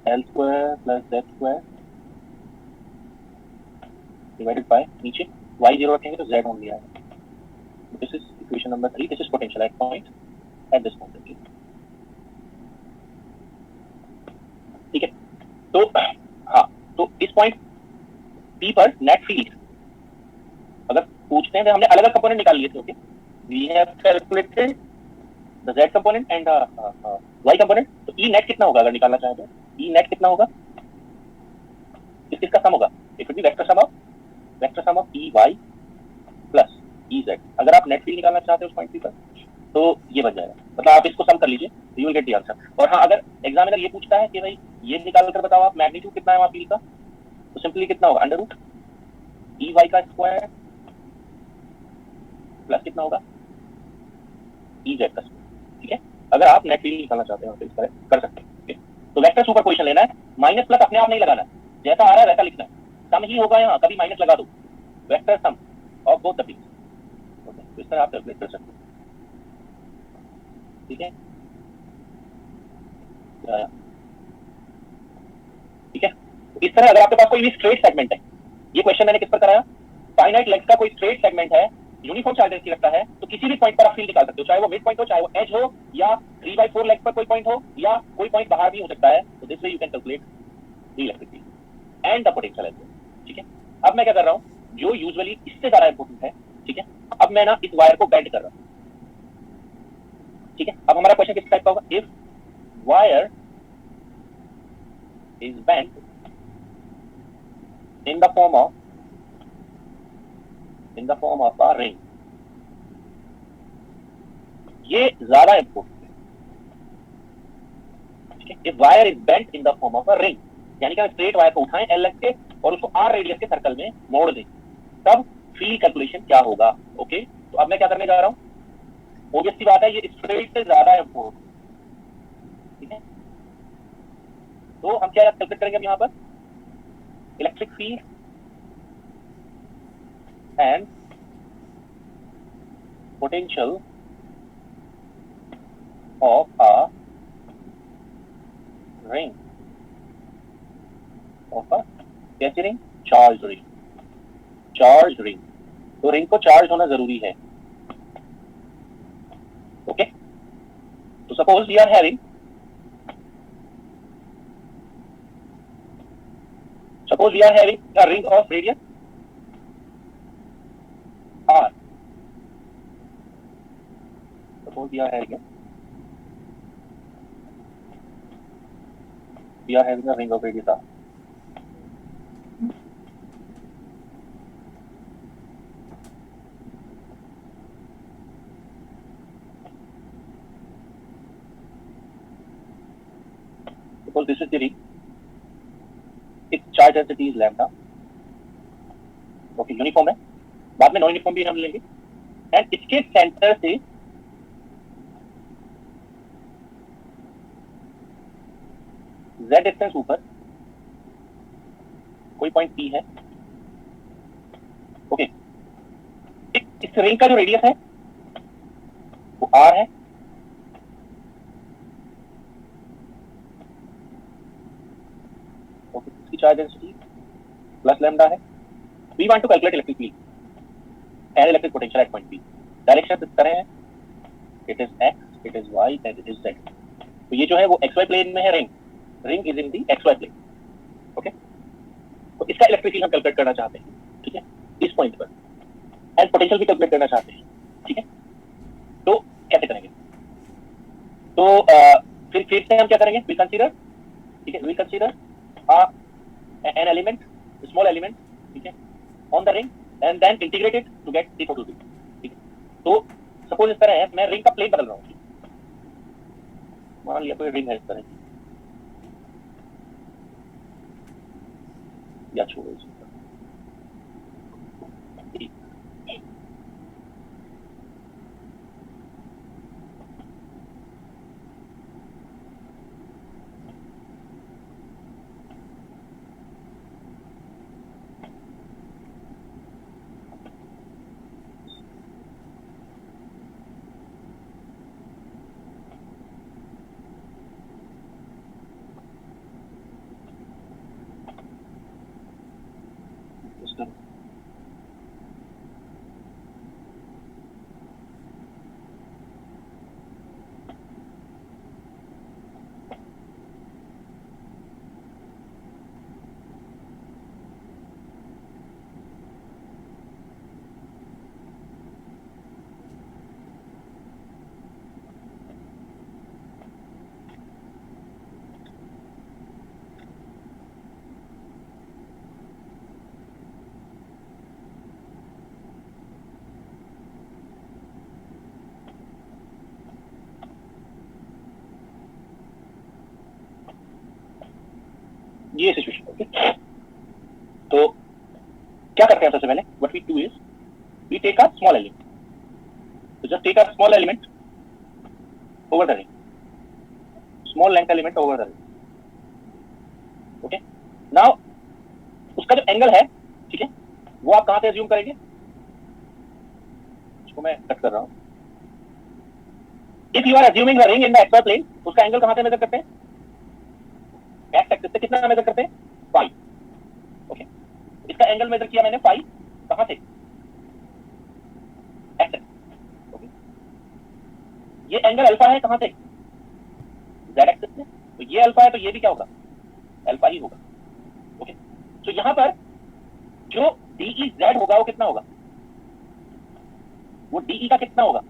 l square plus z square divided by नीचे y 0 रखेंगे तो z ओनली आएगा। This is equation number 3, this is potential at point at this point. ठीक है, तो हाँ, तो इस पॉइंट P पर नेट फील्ड अगर पूछते हैं तो हमने अलग अलग कंपोनेंट निकाल लिए थे। Okay, we have calculated the z component and y component. तो E नेट कितना होगा अगर निकालना चाहे तो? E नेट कितना होगा, किसका सम होगा? It will be vector sum of E y plus E z। अगर आप नेट फील्ड निकालना चाहते हो उस पॉइंट P पर तो ये बन जाएगा, मतलब आप इसको सम कर लीजिए, you will get the answer. और हाँ, अगर एग्जामिनर ये पूछता है कि भाई ये निकाल कर बताओ आप मैग्नीट्यूड कितना है वहां फील्ड का, तो सिंपली कितना होगा, अंडर रूट ई वाई का स्क्वायर प्लस कितना होगा, ई जेड का स्क्वायर। ठीक है, अगर आप नेट फील्ड निकालना चाहते हो तो इस तरह कर सकते हैं। तो वेक्टर सुपरपोजिशन लेना है, माइनस प्लस अपने आप नहीं लगाना, जैसा आ रहा है वैसा लिखना है, सम ही होगा यहाँ, कभी माइनस लगा दो, vector sum of both the fields. Okay, तो इस तरह आप कैलकुलेट कर सकते हो। ठीक है, ठीक है, इस तरह अगर आपके पास कोई भी स्ट्रेट सेगमेंट है, ये क्वेश्चन मैंने किस पर कराया, फाइनाइट लेंथ का कोई स्ट्रेट सेगमेंट है, यूनिफॉर्म चार्ज डेंसिटी रखता है, तो किसी भी पॉइंट पर आप फील्ड निकाल सकते हो, चाहे वो मिड पॉइंट हो, चाहे वो एज हो, या 3/4 लेंथ पर कोई पॉइंट हो, या कोई पॉइंट बाहर भी हो सकता है। तो this way you can calculate the electric field and the potential as well. ठीक है, अब मैं क्या कर रहा हूँ, जो यूजुअली इससे ज्यादा इंपॉर्टेंट है। ठीक है, अब मैं ना इस वायर को बेंड कर रहा हूँ। ठीक है, अब हमारा क्वेश्चन किस टाइप का होगा, if wire is bent in the form of a ring। ये ज्यादा इंपॉर्टेंट है। ठीक है, if wire is bent in the form of a ring, यानी कि स्ट्रेट वायर को उठाएं एल लेंथ के और उसको आर रेडियस के सर्कल में मोड़ दें, तब फील्ड कैलकुलेशन क्या होगा। ओके, तो अब मैं क्या करने जा रहा हूं, ऑब्वियस सी बात है ये स्ट्रेट से ज्यादा इंपॉर्टेंट। ठीक है, तो हम क्या कैलकुलेट करेंगे अब यहाँ पर, electric field and potential of a ring, of a कैसी ring, charge ring. Charge ring, तो रिंग को चार्ज होना जरूरी है। ओके, तो suppose we are having, a ring of radius r। suppose we are having a ring of radius r। suppose this is the ring, its charge density is lambda। Okay, uniform है, बाद में non uniform भी हम लेंगे। And इसके centre से z distance ऊपर कोई पॉइंट P है। ओके, इस रिंग का जो रेडियस है वो r है। ओके, इसकी चार्ज डेंसिटी प्लस लैम्डा है। We want to calculate electric field and electric potential at point P। Direction इस तरह है, it is x, it is y and it is z। तो ये जो है वो xy प्लेन में है, ring is in the xy plane. Okay, तो इसका इलेक्ट्रिक फील्ड हम कैलकुलेट करना चाहते हैं। ठीक है, इस पॉइंट पर, एंड पोटेंशियल भी कैलकुलेट करना चाहते हैं। ठीक है, तो कैसे करेंगे, तो फिर से हम क्या करेंगे, वी कंसीडर, ठीक है, we consider an element, small element, ठीक है, on the ring and then integrate it to get the photo. ठीक है, तो सपोज इस तरह है, मैं रिंग का प्लेन बदल रहा हूँ। मान लिया कोई रिंग है इस तरह की, या छोड़ो इसे। ये सिचुएशन। ओके, तो क्या करते हैं सबसे पहले, what we do is we take a small element, तो just take a small element over the ring, small length element over the ring. Okay, now उसका जो एंगल है, ठीक है, वो आप कहां से अज्यूम करेंगे, इसको मैं कट कर रहा हूं। If you are assuming the ring in the XY plane, उसका एंगल कहां से मेजर करते हैं, एक्स एक्सिस से कितना मेजर करते हैं, 5। ओके, इसका एंगल मेजर किया मैंने 5, कहां से, एक्स एक्सिस। ओके, ये एंगल अल्फा है कहां से, जेड एक्सिस से, तो ये अल्फा है तो ये भी क्या होगा, अल्फा ही होगा। ओके, तो यहां पर जो डीई जेड होगा वो कितना होगा, वो डीई का कितना होगा,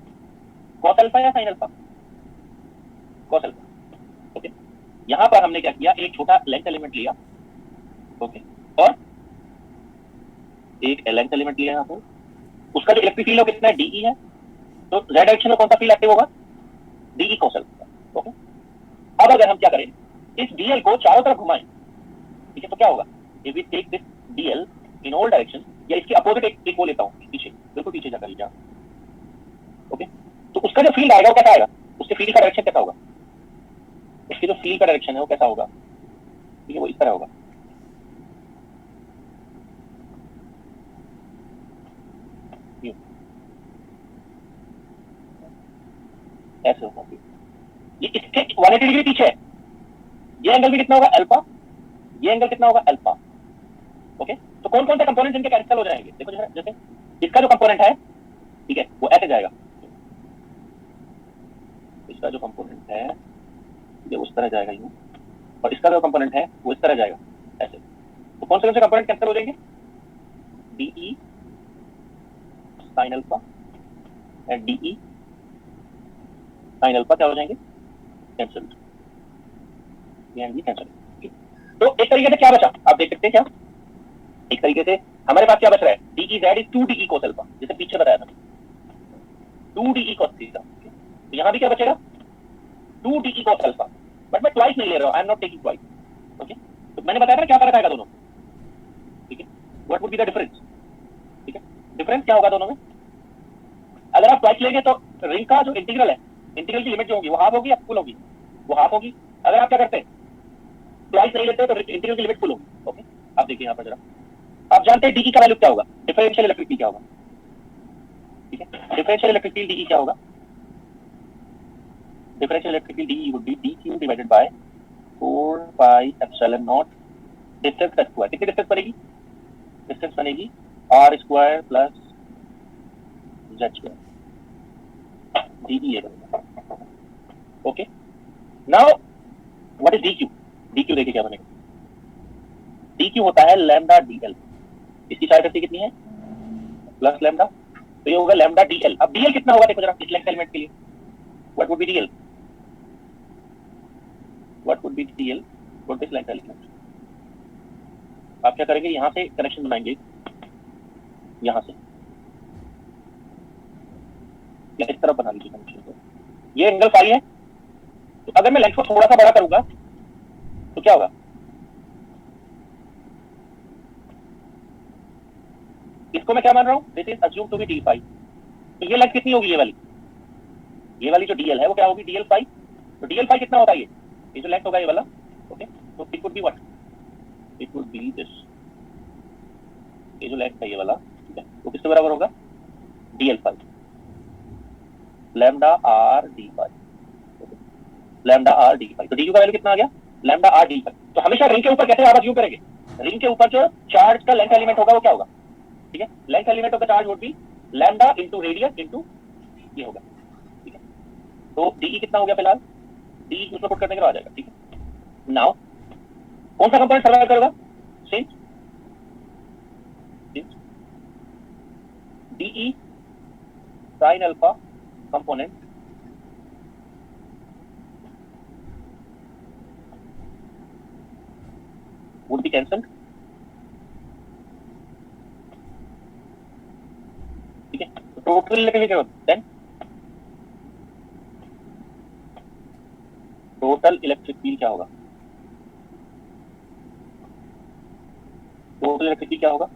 कॉस अल्फा या sine alpha, cos alpha. Okay, यहां पर हमने क्या किया, एक छोटा लेंथ एलिमेंट लिया, ओके, और एक लेंथ एलिमेंट लिया यहां पर, उसका जो इलेक्ट्रिक फील्ड है कितना है, डीई है, तो जेड डायरेक्शन में कौन सा फील्ड एक्टिव होगा, डीई कॉस अल्फा। ओके, अब अगर हम क्या करें, इस डीएल को चारों तरफ घुमाएं, ठीक है, तो क्या होगा, if we take this DL in all direction, या इसके अपोजिट एक वो लेता हूं पीछे, बिल्कुल पीछे जाकर लीजिए। ओके, तो उसका जो फील्ड आएगा वो कैसा आएगा, उसके फील्ड का डायरेक्शन कैसा होगा, उसकी जो फील्ड का डायरेक्शन है वो कैसा होगा, ठीक है, वो इस तरह होगा। ऐसे होगा, ये इसके 180 डिग्री पीछे है, ये एंगल भी कितना होगा, अल्फा, ये एंगल कितना होगा, अल्फा। ओके, तो कौन कौन से कंपोनेंट इनके कैंसिल हो जाएंगे, देखो जैसे इसका जो कंपोनेंट है, ठीक है, वो ऐसे जाएगा, इसका जो कंपोनेंट है ये उस तरह जाएगा यूं, और इसका जो कंपोनेंट है वो इस तरह जाएगा ऐसे, तो कौन से कंपोनेंट कैंसिल हो जाएंगे, DE sine alpha and DE sine alpha क्या हो जाएंगे, कैंसिल, ये एंड कैंसिल। तो एक तरीके से क्या बचा, आप देख सकते हैं क्या, एक तरीके से हमारे पास क्या बच रहा है, DE Z is 2 DE cos alpha, जैसे पीछे बताया था 2 डीई cos थीटा। तो यहां भी क्या बचेगा, 2 डीई cos अल्फा, बट मैं ट्वाइस नहीं ले रहा हूं, I am not taking twice. Okay, तो मैंने बताया था क्या फर्क आएगा दोनों, ठीक है, what would be the difference, ठीक है, डिफरेंस क्या होगा दोनों में, अगर आप ट्वाइस लेंगे तो रिंग का जो इंटीग्रल है, इंटीग्रल की लिमिट जो होगी वो हाफ होगी या फुल होगी, वो हाफ होगी। अगर आप क्या करते हैं, ट्वाइस नहीं लेते तो इंटीग्रल की लिमिट फुल होगी। ओके, आप देखिए यहाँ पर जरा, आप जानते हैं डीई का वैल्यू क्या होगा, डिफरेंशियल इलेक्ट्रिक फील्ड क्या होगा, ठीक है, डिफरेंशियल इलेक्ट्रिक फील्ड डीई क्या होगा, differential electric field dE would be dq divided by 4 pi epsilon naught distance का स्क्वायर, कितनी डिस्टेंस बनेगी, डिस्टेंस बनेगी r square plus Z square, dE है। Okay, now what is dq, dq देखिए क्या बनेगा, डीक्यू होता है लैम्डा डीएल, इसकी साइड कितनी है, प्लस लैम्डा, तो ये होगा लैम्डा डीएल। अब डीएल कितना होगा देखो जरा इस लेंथ एलिमेंट के लिए, what would B DL, what would B DL for this length element. आप क्या करेंगे, यहां से कनेक्शन बनाएंगे, यहां से या इस तरफ बना लीजिए कनेक्शन को, ये एंगल फाई है, तो अगर मैं लेंथ को थोड़ा सा बड़ा करूंगा तो क्या होगा, इसको मैं क्या मान रहा हूं, this is assume to be D phi, तो ये लेंथ कितनी होगी, ये वाली जो डीएल है वो क्या होगी, डीएल फाई, तो डीएल फाई कितना होता है, ये जो लेंथ होगा ये वाला। ओके, तो it would be what, it would B this, ये जो लेंथ है ये वाला, ठीक है, वो किसके बराबर होगा, DL phi, lambda R D phi, lambda R D phi, तो डीयू का वैल्यू कितना आ गया, लैम्डा आर डी फाई। तो हमेशा रिंग के ऊपर कैसे आप अज्यूम करेंगे, रिंग के ऊपर जो चार्ज का लेंथ एलिमेंट होगा वो क्या होगा, ठीक है, length element of the charge would be lambda into radius into ये होगा, ठीक है, तो डीई कितना हो गया फिलहाल, डीई उसमें पुट करने के बाद आ जाएगा, ठीक है। नाउ कौन सा कंपोनेंट सर्वाइव करेगा, since DE sine alpha component would be cancelled, ठीक है, तो total electric field then total electric field क्या होगा, टोटल इलेक्ट्रिक फील्ड क्या होगा?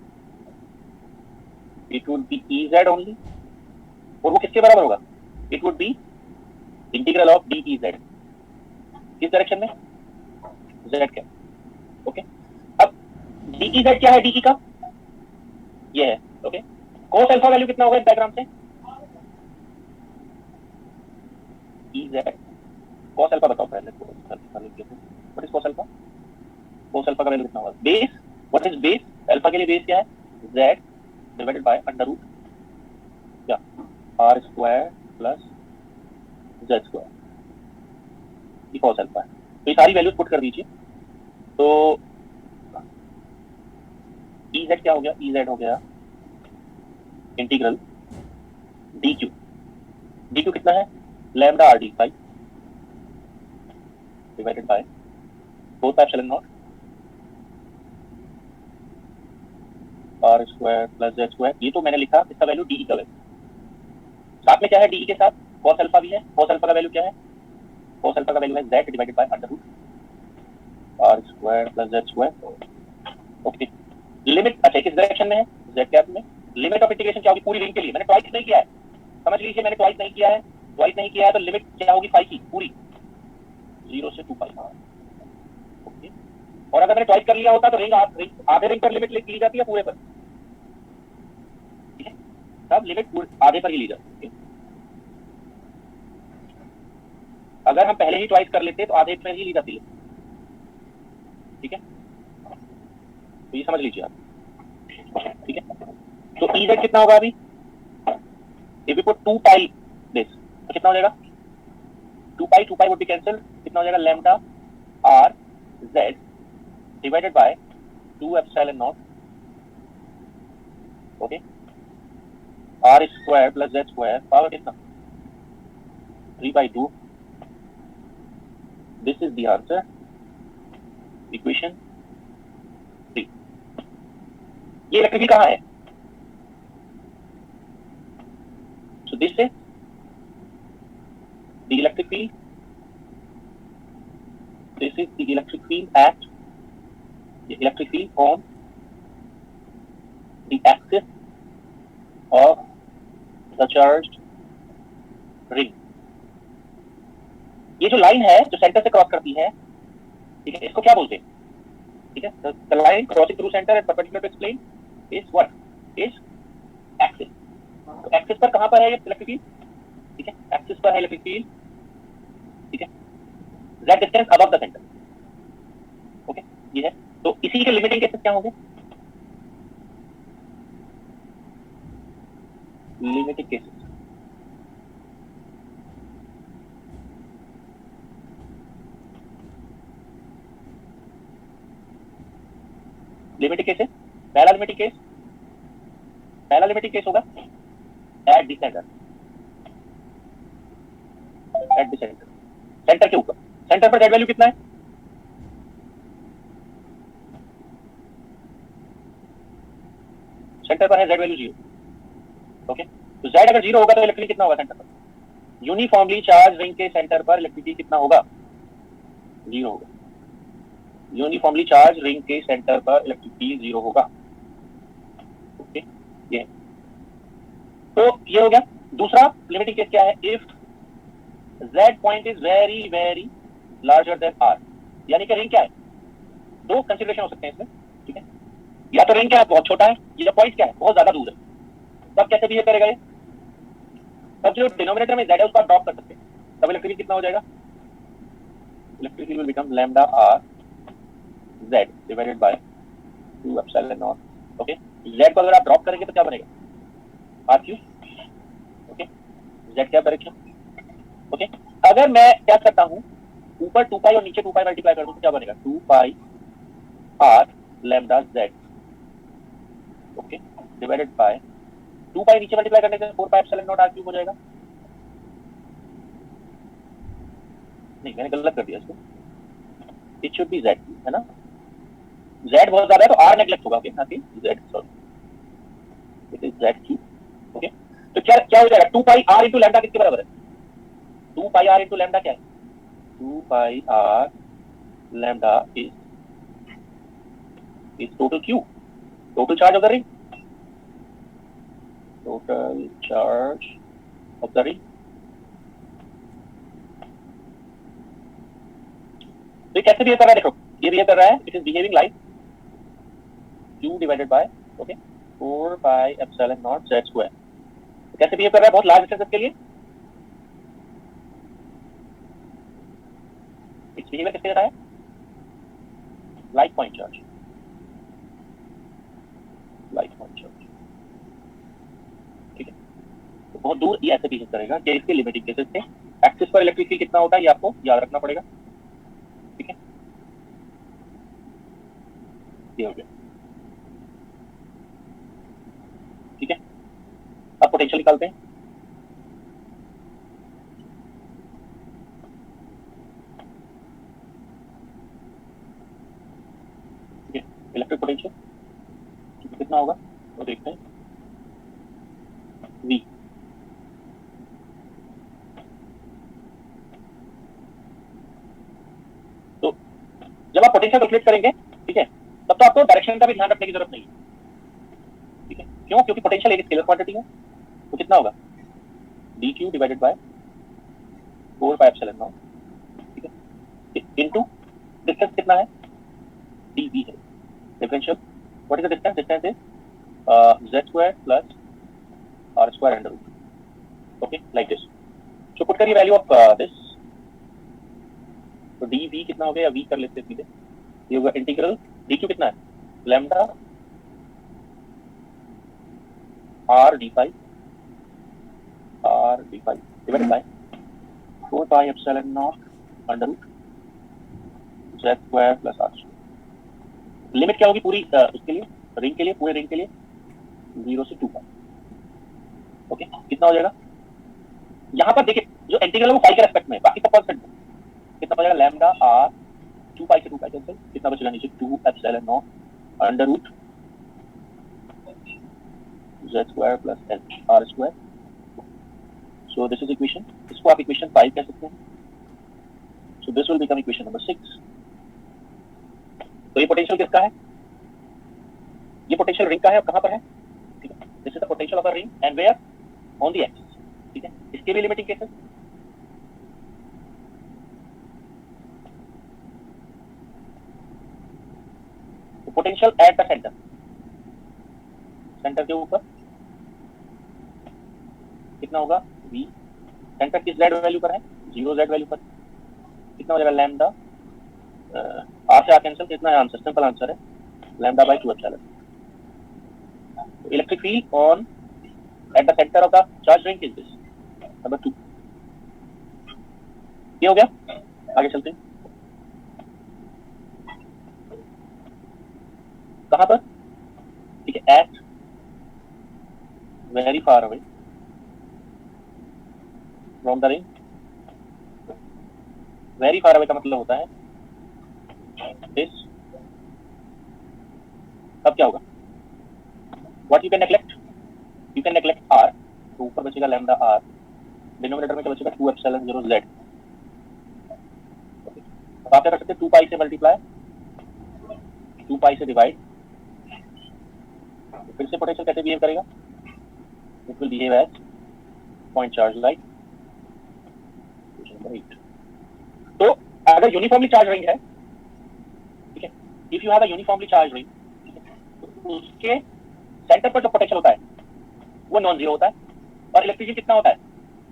It would be E Z only, और वो किसके बराबर होगा? It would be integral of D E Z, किस डायरेक्शन में? जेड के। ओके, अब डी ई जेड क्या है? डी ई का ये है। ओके, कोस अल्फा वैल्यू कितना होगा इस डायग्राम से? ई जेड कोस अल्फा बताओ पहले। Cos alpha what is cos alpha? Cos alpha का वैल्यू कितना होगा? Base, what is base? Alpha के लिए बेस क्या है? z divided by under root क्या? r square plus z square, ये कोस अल्फा है। तो ये सारी वैल्यूज पुट कर दीजिए। तो ez क्या हो गया? ez हो गया इंटीग्रल dq, dq कितना है? Lambda r d phi divided by 4 pi epsilon naught r square plus z square. ये तो मैंने लिखा इसका वैल्यू डी का वैल्यू, साथ में क्या है? डी के साथ cos अल्फा भी है। cos अल्फा का वैल्यू क्या है? cos अल्फा का वैल्यू है z divided by under root r square plus z square. Okay, limit अच्छा किस डायरेक्शन में है? z कैप में। लिमिट ऑफ इंटीग्रेशन क्या होगी पूरी रिंग के लिए? मैंने ट्वाइस नहीं किया है, समझ लीजिए, मैंने ट्वाइस नहीं किया है। ट्वाइस नहीं किया है तो लिमिट क्या होगी फाई की? पूरी 0 से 2 पाई। ओके, और अगर मैंने ट्वाइस कर लिया होता तो रिंग आधे रिंग पर लिमिट ली जाती है पूरे पर, ठीक है? तब लिमिट आधे पर ही ली जाती है। अगर हम पहले ही ट्वाइस कर लेते तो आधे पर ही ली जाती है, ठीक है? तो ये समझ लीजिए आप, ठीक है? तो ई कितना होगा अभी? If we put 2 pi this तो कितना हो जाएगा? 2 पाई वुड बी कैंसिल, कितना हो जाएगा? Lambda R Z divided by 2 epsilon naught, okay, R square plus Z square power कितना? 3/2। This is the answer, equation 3। ये इलेक्ट्रिक फील्ड कहाँ है? So this is the electric field, this is the electric field at the electric field on the axis of the charged ring। ये जो line है जो centre से cross करती है, ठीक है, इसको क्या बोलते हैं? ठीक है, the line crossing through center and perpendicular to its plane is what? is axis। तो एक्सिस पर कहां पर है ये इलेक्ट्रिक फील्ड? ठीक है, एक्सिस पर है इलेक्ट्रिक फील्ड, ठीक है, z distance above the centre. Okay, ये है। तो इसी के लिमिटिंग केसेस क्या होंगे? लिमिटिंग केसेस, लिमिटिंग केसेस, पहला लिमिटिंग केस होगा eight the centre, eight the centre, centre के ऊपर। सेंटर पर z वैल्यू कितना है? सेंटर पर है z वैल्यू 0। ओके, तो z अगर 0 होगा तो इलेक्ट्रिक कितना होगा सेंटर पर? यूनिफॉर्मली चार्ज रिंग के सेंटर पर इलेक्ट्रिसिटी कितना होगा? 0 होगा। यूनिफॉर्मली चार्ज रिंग के सेंटर पर इलेक्ट्रिसिटी 0 होगा। ओके, ये तो ये हो गया। दूसरा लिमिटिंग केस क्या है? If z point is very very larger than r, यानी कि रिंग क्या है? दो कंसीडरेशन हो सकते हैं इसमें, ठीक है? या तो रिंग क्या है? बहुत छोटा है, या पॉइंट क्या है? बहुत ज्यादा दूर है। तब कैसे बिहेव करेगा ये? तब जो डिनोमिनेटर में z है उसको आप ड्रॉप कर सकते हैं, तब इलेक्ट्रिक कितना हो जाएगा? Electric will become lambda r z divided by 2 epsilon naught. Okay, z को अगर आप ड्रॉप करेंगे तो क्या बनेगा? r cube. ओके, z क्या डायरेक्शन? ओके, अगर मैं क्या करता हूं, ऊपर 2 पाई और नीचे 2 पाई मल्टीप्लाई कर दूं तो क्या बनेगा? 2 पाई r lambda z, okay, divided by 2 पाई नीचे मल्टीप्लाई करने से 4 pi epsilon naught r cube हो जाएगा। नहीं, मैंने गलत कर दिया इसको, इट शुड बी z, है ना? z बहुत ज्यादा है तो r नेगलेक्ट होगा, ओके, ना कि z, sorry, it is z cube. Okay, तो क्या हो जाएगा? 2 पाई r इनटू लैम्डा किसके बराबर है? 2 पाई r इनटू लैम्डा क्या है? 2 पाई r lambda is total Q, total charge of the ring. Total charge of the ring. तो ये कैसे बिहेव कर रहा है? देखो, ये बिहेव कर रहा है, it is behaving like q divided by okay 4 pi epsilon nought z square. कैसे बिहेव कर रहा है बहुत लार्ज डिस्टेंसेस के लिए? इट्स बिहेवियर किसके जैसा है? Like point charge, like point charge. ठीक है, तो बहुत दूर ये ऐसे बिहेव करेगा कि इसके लिमिटिंग केसेस पे एक्सिस पर इलेक्ट्रिक फील्ड कितना होता है ये आपको याद रखना पड़ेगा। ठीक है, ये हो गया। ठीक है, अब पोटेंशियल निकालते हैं। ठीक है, इलेक्ट्रिक पोटेंशियल कितना होगा तो देखते हैं। V तो जब आप पोटेंशियल कैलकुलेट करेंगे, ठीक है, तब तो आपको डायरेक्शन का भी ध्यान रखने की जरूरत नहीं है। ठीक है, क्यों? क्योंकि पोटेंशियल एक स्केलर क्वांटिटी है, तो कितना होगा dq divided by 4 pi epsilon naught, ठीक है, इनटू डिस्टेंस कितना है dv है, differential what is the distance? Distance is z square plus r square under root. Okay, like this. So put करिए वैल्यू ऑफ दिस, तो dv कितना हो गया, या v कर लेते हैं सीधे, ये होगा इंटीग्रल dq कितना है, lambda r d5 divided by 4 pi epsilon not under root z square plus r square. Limit क्या होगी पूरी उसके लिए, रिंग के लिए, पूरे रिंग के लिए 0 से 2 पाई। ओके, कितना हो जाएगा? यहाँ पर देखिए जो इंटीग्रल है वो पाई के रेस्पेक्ट में है, बाकी सब कांस्टेंट है। कितना हो जाएगा? लैम्डा r 2 पाई से 2 पाई कैंसिल, कितना बचेगा नीचे 2 epsilon not under root z square plus r square. So this is equation, इसको आप इक्वेशन 5 कह सकते हैं। So this will become equation number 6। तो ये पोटेंशियल किसका है? ये पोटेंशियल रिंग का है, और कहां पर है? ठीक है, this is the potential of a ring and where on the axis. ठीक है, इसके भी लिमिटिंग केसेस, तो potential at the centre, centre के ऊपर कितना होगा v, सेंटर किस z वैल्यू पर है? 0 z वैल्यू पर। कितना हो जाएगा? लैम्डा r से r कैंसिल, कितना है आंसर? सिंपल आंसर है lambda by 2 epsilon. Electric field on at the centre of the charge ring is this number 2। ये हो गया, आगे चलते हैं। कहां पर? ठीक है, at very far away from the ring. Very far away का मतलब होता है दिस। अब क्या होगा? What you can neglect? You can neglect r, तो ऊपर बचेगा लैम्डा r, डिनोमिनेटर में क्या बचेगा 2 एप्सिलॉन 0 z। अब आप क्या कर सकते हैं? 2 पाई से मल्टीप्लाई, 2 पाई से डिवाइड। फिर से पोटेंशियल कैसे बिहेव करेगा? It will behave as point charge like. तो अगर यूनिफॉर्मली चार्ज रिंग है, ठीक है, if you have a uniformly charge ring, तो उसके सेंटर पर जो पोटेंशियल होता है वो नॉन जीरो होता है, और इलेक्ट्रिसिटी कितना होता है?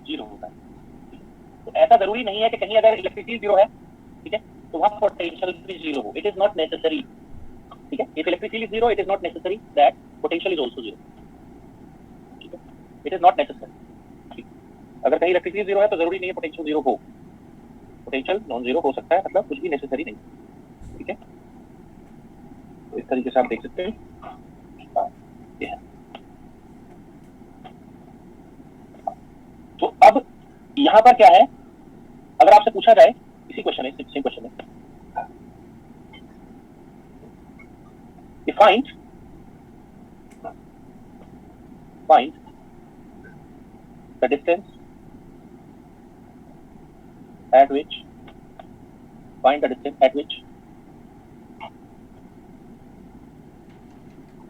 0 होता है। तो ऐसा जरूरी नहीं है कि कहीं अगर इलेक्ट्रिसिटी 0 है, ठीक है, तो वहां पोटेंशियल भी 0 हो। It is not necessary. ठीक है, if electricity is 0 it is not necessary that potential is also 0। ठीक है, इट इज नॉट नेसेसरी। अगर कहीं इलेक्ट्रिसिटी 0 है तो जरूरी नहीं है पोटेंशियल 0 हो। पोटेंशियल नॉन जीरो हो सकता है, मतलब कुछ भी नेसेसरी नहीं। ठीक है, तो इस तरीके से आप देख सकते हैं। ये है। तो अब यहां पर क्या है, अगर आपसे पूछा जाए, इसी क्वेश्चन है, सेम क्वेश्चन है, find the distance at which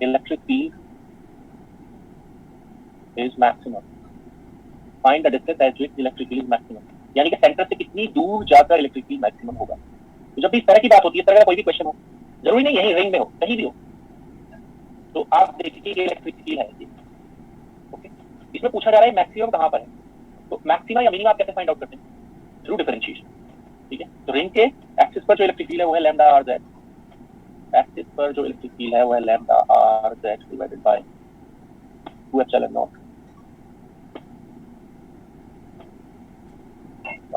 electric field is maximum, find the distance at which electric field is maximum, यानी कि सेंटर से कितनी दूर जाकर इलेक्ट्रिक फील्ड मैक्सिमम होगा। तो जब भी इस तरह की बात होती है, इस तरह का कोई भी क्वेश्चन हो, जरूरी नहीं यही रिंग में हो, कहीं भी हो, तो आप देखिए ये इलेक्ट्रिक फील्ड है ये, ओके। इसमें पूछा जा रहा है मैक्सिमम कहां पर है, तो मैक्सिमा या मिनिमा आप कैसे फाइंड आउट करते हैं? थ्रू डिफरेंशिएशन, ठीक है। तो रिंग के एक्सिस पर जो इलेक्ट्रिक फील्ड है वो है लैम्डा आर जेड, एक्सिस पर जो इलेक्ट्रिक फील्ड है वो है lambda R Z divided by 2 epsilon naught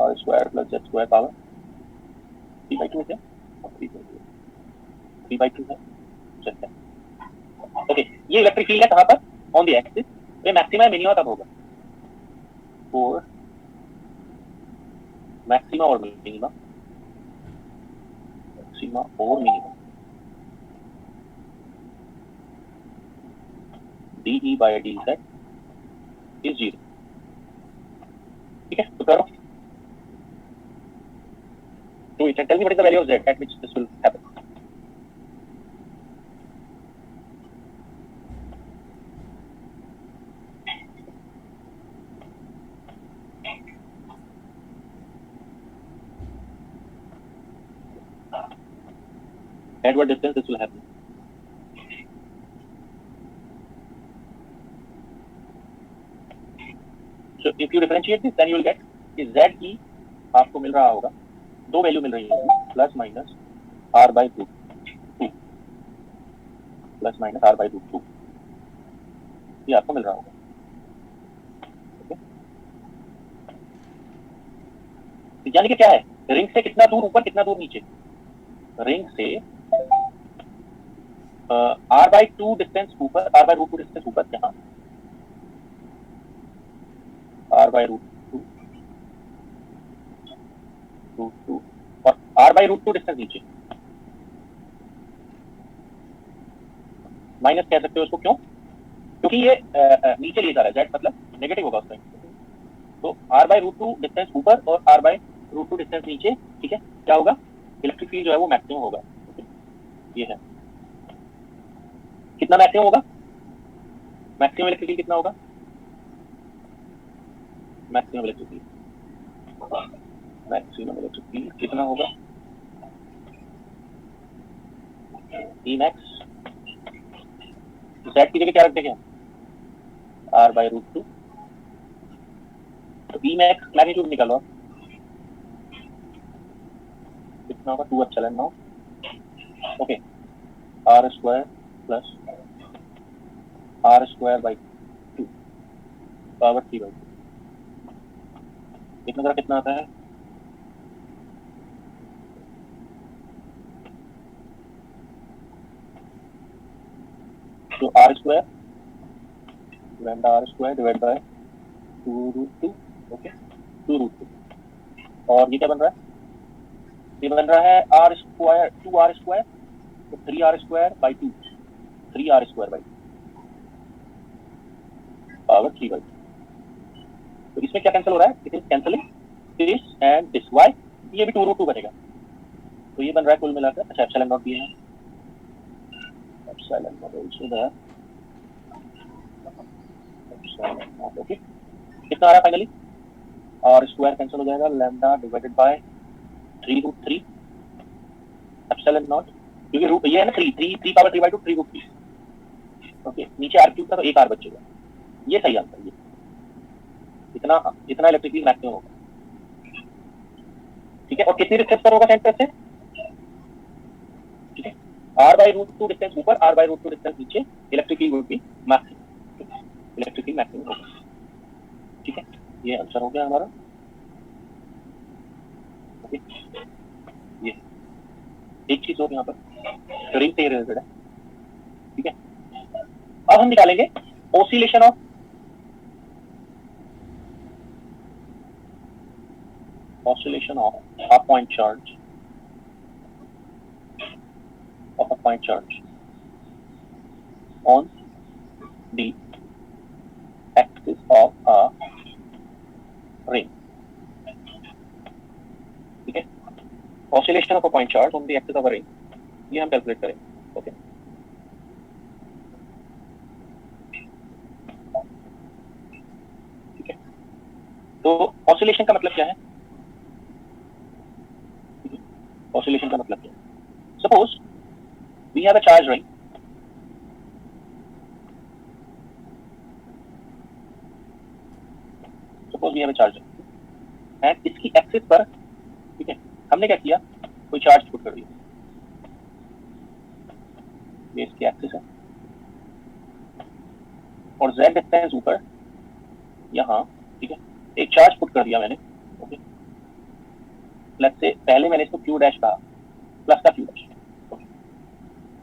R square plus Z square power 3/2 है, 3/2 है, चलता है, ओके। ये इलेक्ट्रिक फील्ड है कहां पर? On the axis. ये मैक्सिमा या मिनिमा कब होगा? फॉर मैक्सिमा और मिनिमा, मैक्सिमा और minima, dE by dz is 0, ठीक है। तो करो, so you can tell me what is the value of z at which this will happen. At what distance this will happen? So if you differentiate this, then you will get कि z की आपको मिल रहा होगा, दो value मिल रही होगी, plus minus r by root 2, plus minus r by root 2, ये आपको मिल रहा होगा, ओके। यानी कि क्या है, रिंग से कितना दूर ऊपर कितना दूर नीचे, रिंग से r by 2 डिस्टेंस ऊपर, r by रूट 2 डिस्टेंस ऊपर, यहाँ r by रूट 2 और r by रूट 2 डिस्टेंस नीचे, माइनस कह सकते हो उसको, क्यों? क्योंकि ये नीचे लिए जा रहा है, z मतलब नेगेटिव होगा उस टाइम, तो r by रूट 2 डिस्टेंस ऊपर और r by रूट 2 डिस्टेंस नीचे, ठीक है। क्या होगा, इलेक्ट्रिक फील्ड जो है वो मैक्सिमम होगा, ये है। कितना मैक्सिमम होगा? मैक्सिमम इलेक्ट्रिक फील्ड कितना होगा? Maximum electric field, maximum electric field कितना होगा? E max, z की जगह क्या रख देंगे हम? r by रूट 2, तो E max मैग्नीट्यूड निकालो, कितना होगा? 2 epsilon naught, okay, r square plus r square by 2 power 3/2, इतना जरा कितना आता है? तो r square lambda r square divide by 2 root 2, okay, 2 root 2, और ये क्या बन रहा है? ये बन रहा है r स्क्वायर 2r स्क्वायर, तो 3r square by 2, 3r square by power 3/2। तो इसमें क्या कैंसिल हो रहा है? It is cancelling this and this, why? ये भी 2 रूट 2 बनेगा, तो ये बन रहा है कुल मिलाकर, अच्छा एप्सिलॉन नॉट भी है, epsilon naught also there, epsilon naught, okay. कितना आ रहा है फाइनली? r स्क्वायर कैंसिल हो जाएगा, lambda divided by 3 root 3 epsilon naught, क्योंकि रूट ये है ना 3 पावर 3/2, 3 रूट 3, ओके। नीचे r क्यूब था तो एक r बचेगा, ये सही आंसर, ये इतना इलेक्ट्रिक फील्ड मैक्सिमम होगा, ठीक है। और कितनी डिस्टेंस पर होगा सेंटर से? ठीक है, r by रूट 2 डिस्टेंस ऊपर, r by रूट 2 डिस्टेंस नीचे, electric field would B maximum, electric field maximum होगा, ठीक है। ये आंसर हो गया हमारा, ओके। ये एक चीज और यहाँ पर रिंग से रिलेटेड है, ठीक है। अब हम निकालेंगे oscillation of a point charge, of a point charge on the axis of a ring, ठीक है। Oscillation of a point charge on the axis of a ring, ये हम कैलकुलेट करेंगे, ओके। तो ऑसिलेशन का मतलब क्या है? ऑसिलेशन का मतलब क्या है? Suppose we have a charge ring, suppose we have a charge ring and इसकी एक्सिस पर, ठीक है, हमने क्या किया, कोई चार्ज पुट कर दिया, ये इसकी एक्सिस है और z डिस्टेंस ऊपर यहाँ, ठीक है, एक चार्ज पुट कर दिया मैंने, ओके, लेट्स से पहले मैंने इसको q डैश कहा, प्लस का q डैश,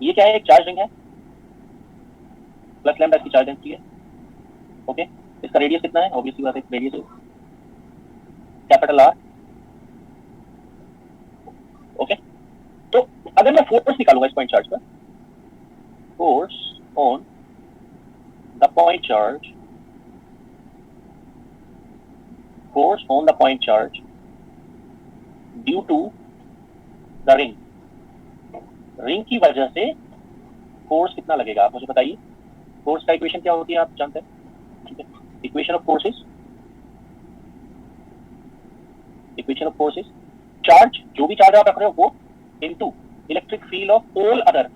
ये क्या है, एक चार्ज रिंग है, प्लस लैम्डा इसकी चार्ज डेंसिटी है, ओके, इसका रेडियस कितना है, ऑब्वियसली बात है, रेडियस कैपिटल R, ओके। तो अगर मैं फोर्स निकालूंगा इस पॉइंट चार्ज पर, force on the point charge, force on the point charge due to the ring, ring की वजह से फोर्स कितना लगेगा, आप मुझे बताइए। फोर्स का इक्वेशन क्या होती है, आप जानते हैं, ठीक है, equation of force is charge, जो भी चार्ज आप रख रहे हो वो, into electric field of all other,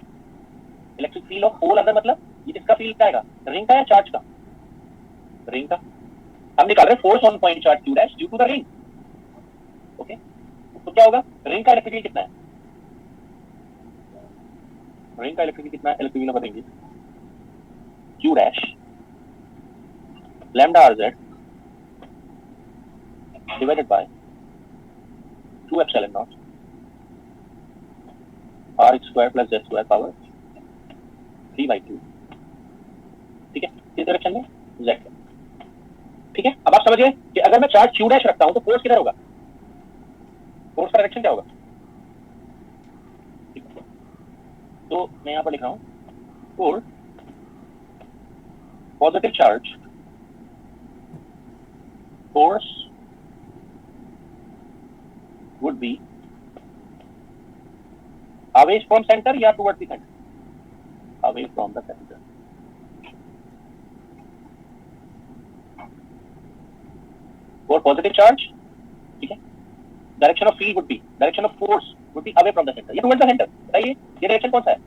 electric field of all other मतलब ये किसका फील्ड आएगा, रिंग का या चार्ज का, रिंग का। हम निकाल रहे हैं force on point charge q dash due to the ring, okay. तो क्या होगा, रिंग का इलेक्ट्रिक फील्ड कितना है, रिंग का इलेक्ट्रिक फील्ड कितना है, इलेक्ट्रिक फील्ड नंबर देंगे q dash lambda rz divided by 2 epsilon naught r square plus z square power 3/2, ठीक है, इस डायरेक्शन में z, ठीक है। अब आप समझिए कि अगर मैं चार्ज q डैश रखता हूं तो फोर्स किधर होगा, फोर्स का डायरेक्शन क्या होगा, तो मैं यहां पर लिख रहा हूं, for positive charge force would be away from centre या towards the centre, away from the centre, for positive charge, ठीक है, direction of field would be, direction of force would be away from the centre या towards the centre, बताइए ये direction कौन सा है,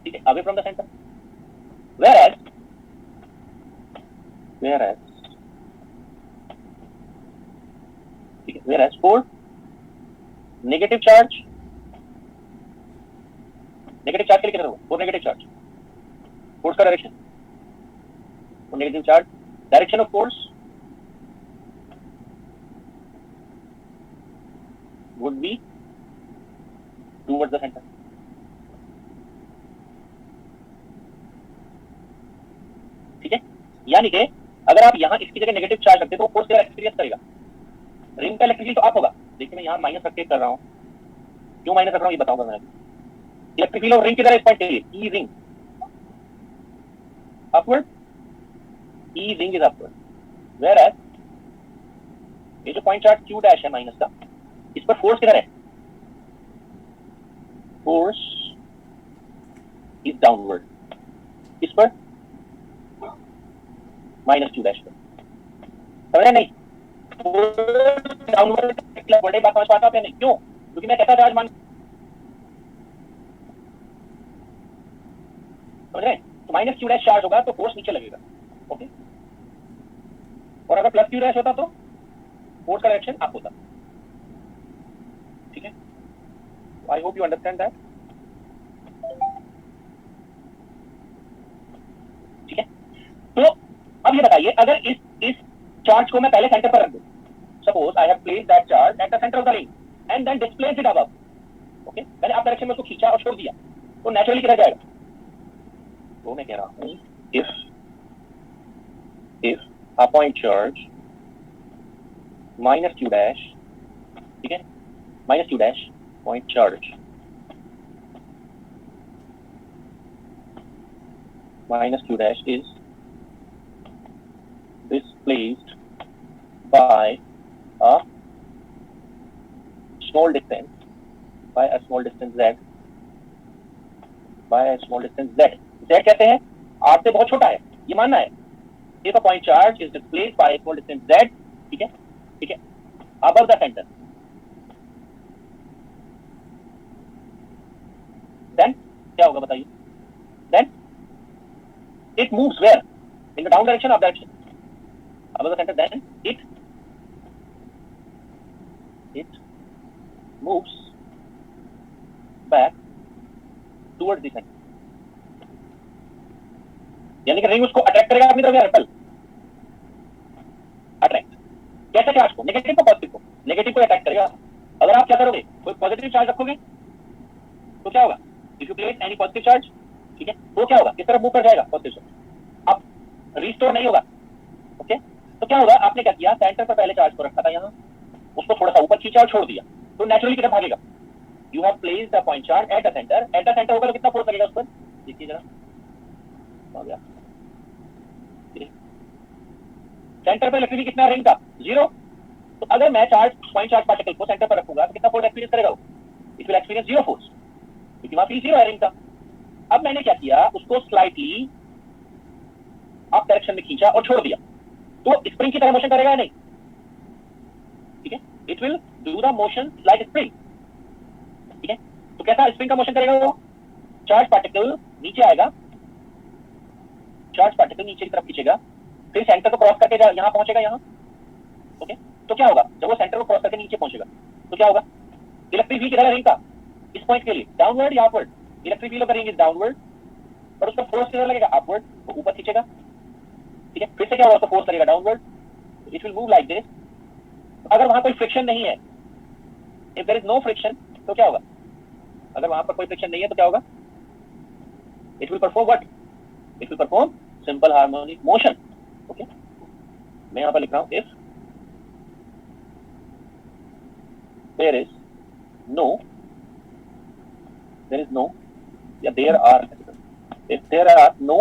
ठीक है, away from the centre. whereas ठीक है, whereas for negative charge, negative charge के लिए कितना होगा, फॉर नेगेटिव चार्ज फोर्स का direction, for negative charge direction of force would be towards the centre, ठीक है। यानी कि अगर आप यहाँ इसकी जगह नेगेटिव चार्ज रखते तो फोर्स क्या एक्सपीरियंस करेगा, रिंग का इलेक्ट्रिक फील्ड तो अप होगा, देखिए मैं यहाँ माइनस रख के कर रहा हूँ, क्यों माइनस रख रहा हूँ ये बताऊंगा मैं, इलेक्ट्रिक फील्ड ऑफ रिंग किधर है, इस पॉइंट पे E ring upward, E ring is upward, where ये जो पॉइंट चार्ज q डैश है माइनस का, इस पर फोर्स किधर है, फोर्स इज डाउनवर्ड, इस पर माइनस q डैश पर, समझे नहीं, डाउनवर्ड बड़े बात समझ पाता है नहीं, क्यों, क्योंकि मैं कैसा चार्ज मान, समझ रहे हैं, तो माइनस q डैश चार्ज होगा तो फोर्स नीचे लगेगा, ओके, और अगर प्लस q डैश होता तो फोर्स का डायरेक्शन अप होता, ठीक है। I hope you understand that, ठीक है। तो अब ये बताइए, अगर इस चार्ज को मैं पहले सेंटर पर रख दूं, suppose I have placed that charge at the centre of the ring and then displaced it above, okay, मैंने अप डायरेक्शन में उसको खींचा और छोड़ दिया, तो नेचुरली किधर जाएगा, तो मैं कह रहा हूं if a point charge minus q dash, ठीक है, minus q dash point charge minus q dash is displaced by a small distance, by a small distance z, by a small distance z, z कहते हैं r से बहुत छोटा है, ये मानना है, if a point charge is displaced by a equal distance z, ठीक है, ठीक है, above the center, then क्या होगा बताइए? Then it moves where? In the down direction or up direction? Above the center, then it moves back towards the center. यानी कि ring उसको अट्रैक्ट करेगा अपनी तरफ या रिपेल? अट्रैक्ट. कैसे चार्ज को? नेगेटिव को पॉजिटिव को? नेगेटिव को अट्रैक्ट करेगा. अगर आप क्या करोगे? कोई पॉजिटिव चार्ज रखोगे तो क्या होगा? If you place any positive charge, ठीक है, तो क्या होगा? किस तरफ मूव कर जाएगा पॉजिटिव चार्ज? अब रिस्टोर नहीं होगा. ओके, तो क्या होगा? आपने क्या किया? सेंटर पर पहले चार्ज को रखा था यहाँ, उसको थोड़ा सा ऊपर खींचा और छोड़ दिया, तो नेचुरली किधर भागेगा? You have placed the point charge at the centre. Eight the centre होगा तो कितना फोर्स लगेगा उस पर? देखिए जरा, हो गया. सेंटर पर इलेक्ट्रिसिटी कितना रिंग का? 0. तो अगर मैं चार्ज पॉइंट चार्ज पार्टिकल को सेंटर पर रखूंगा तो कितना फोर्स एक्सपीरियंस करेगा वो? इट विल एक्सपीरियंस 0 फोर्स, क्योंकि वहां पे 0 है रिंग का. अब मैंने क्या किया? उसको स्लाइटली अप डायरेक्शन में खींचा और छोड़ दिया, तो स्प्रिंग की तरह मोशन करेगा या नहीं? ठीक है, it will do the motion like spring. ठीक है, तो कैसा स्प्रिंग का मोशन करेगा वो? चार्ज पार्टिकल नीचे आएगा, चार्ज पार्टिकल नीचे की तरफ खींचेगा, फिर सेंटर को क्रॉस करके यहां पहुंचेगा यहां. ओके, तो क्या होगा? जब वो सेंटर को क्रॉस करके नीचे पहुंचेगा तो क्या होगा? इलेक्ट्रिक फील्ड किधर है रिंग का? इस पॉइंट के लिए डाउनवर्ड या upward? Electric field of the ring is downward, पर उसका फोर्स किधर लगेगा? अपवर्ड, तो ऊपर खींचेगा. ठीक है, फिर से क्या होगा? उसका फोर्स लगेगा downward, it will move like this. अगर वहां कोई फ्रिक्शन नहीं है, if there is no friction, तो क्या होगा? अगर वहां पर कोई फ्रिक्शन नहीं है तो क्या होगा? It will perform what? It will perform simple harmonic motion. Okay, मैं यहां पर लिख रहा हूं, if there is no yeah, if there are no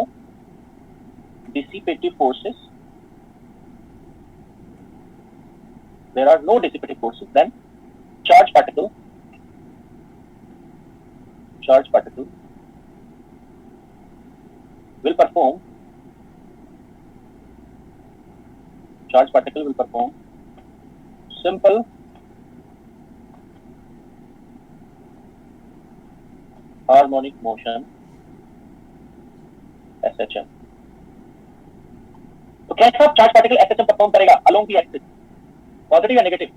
dissipative forces, then charge particle will perform simple harmonic motion SHM. तो कैसा charge particle SHM perform करेगा along the axis? Positive या नेगेटिव?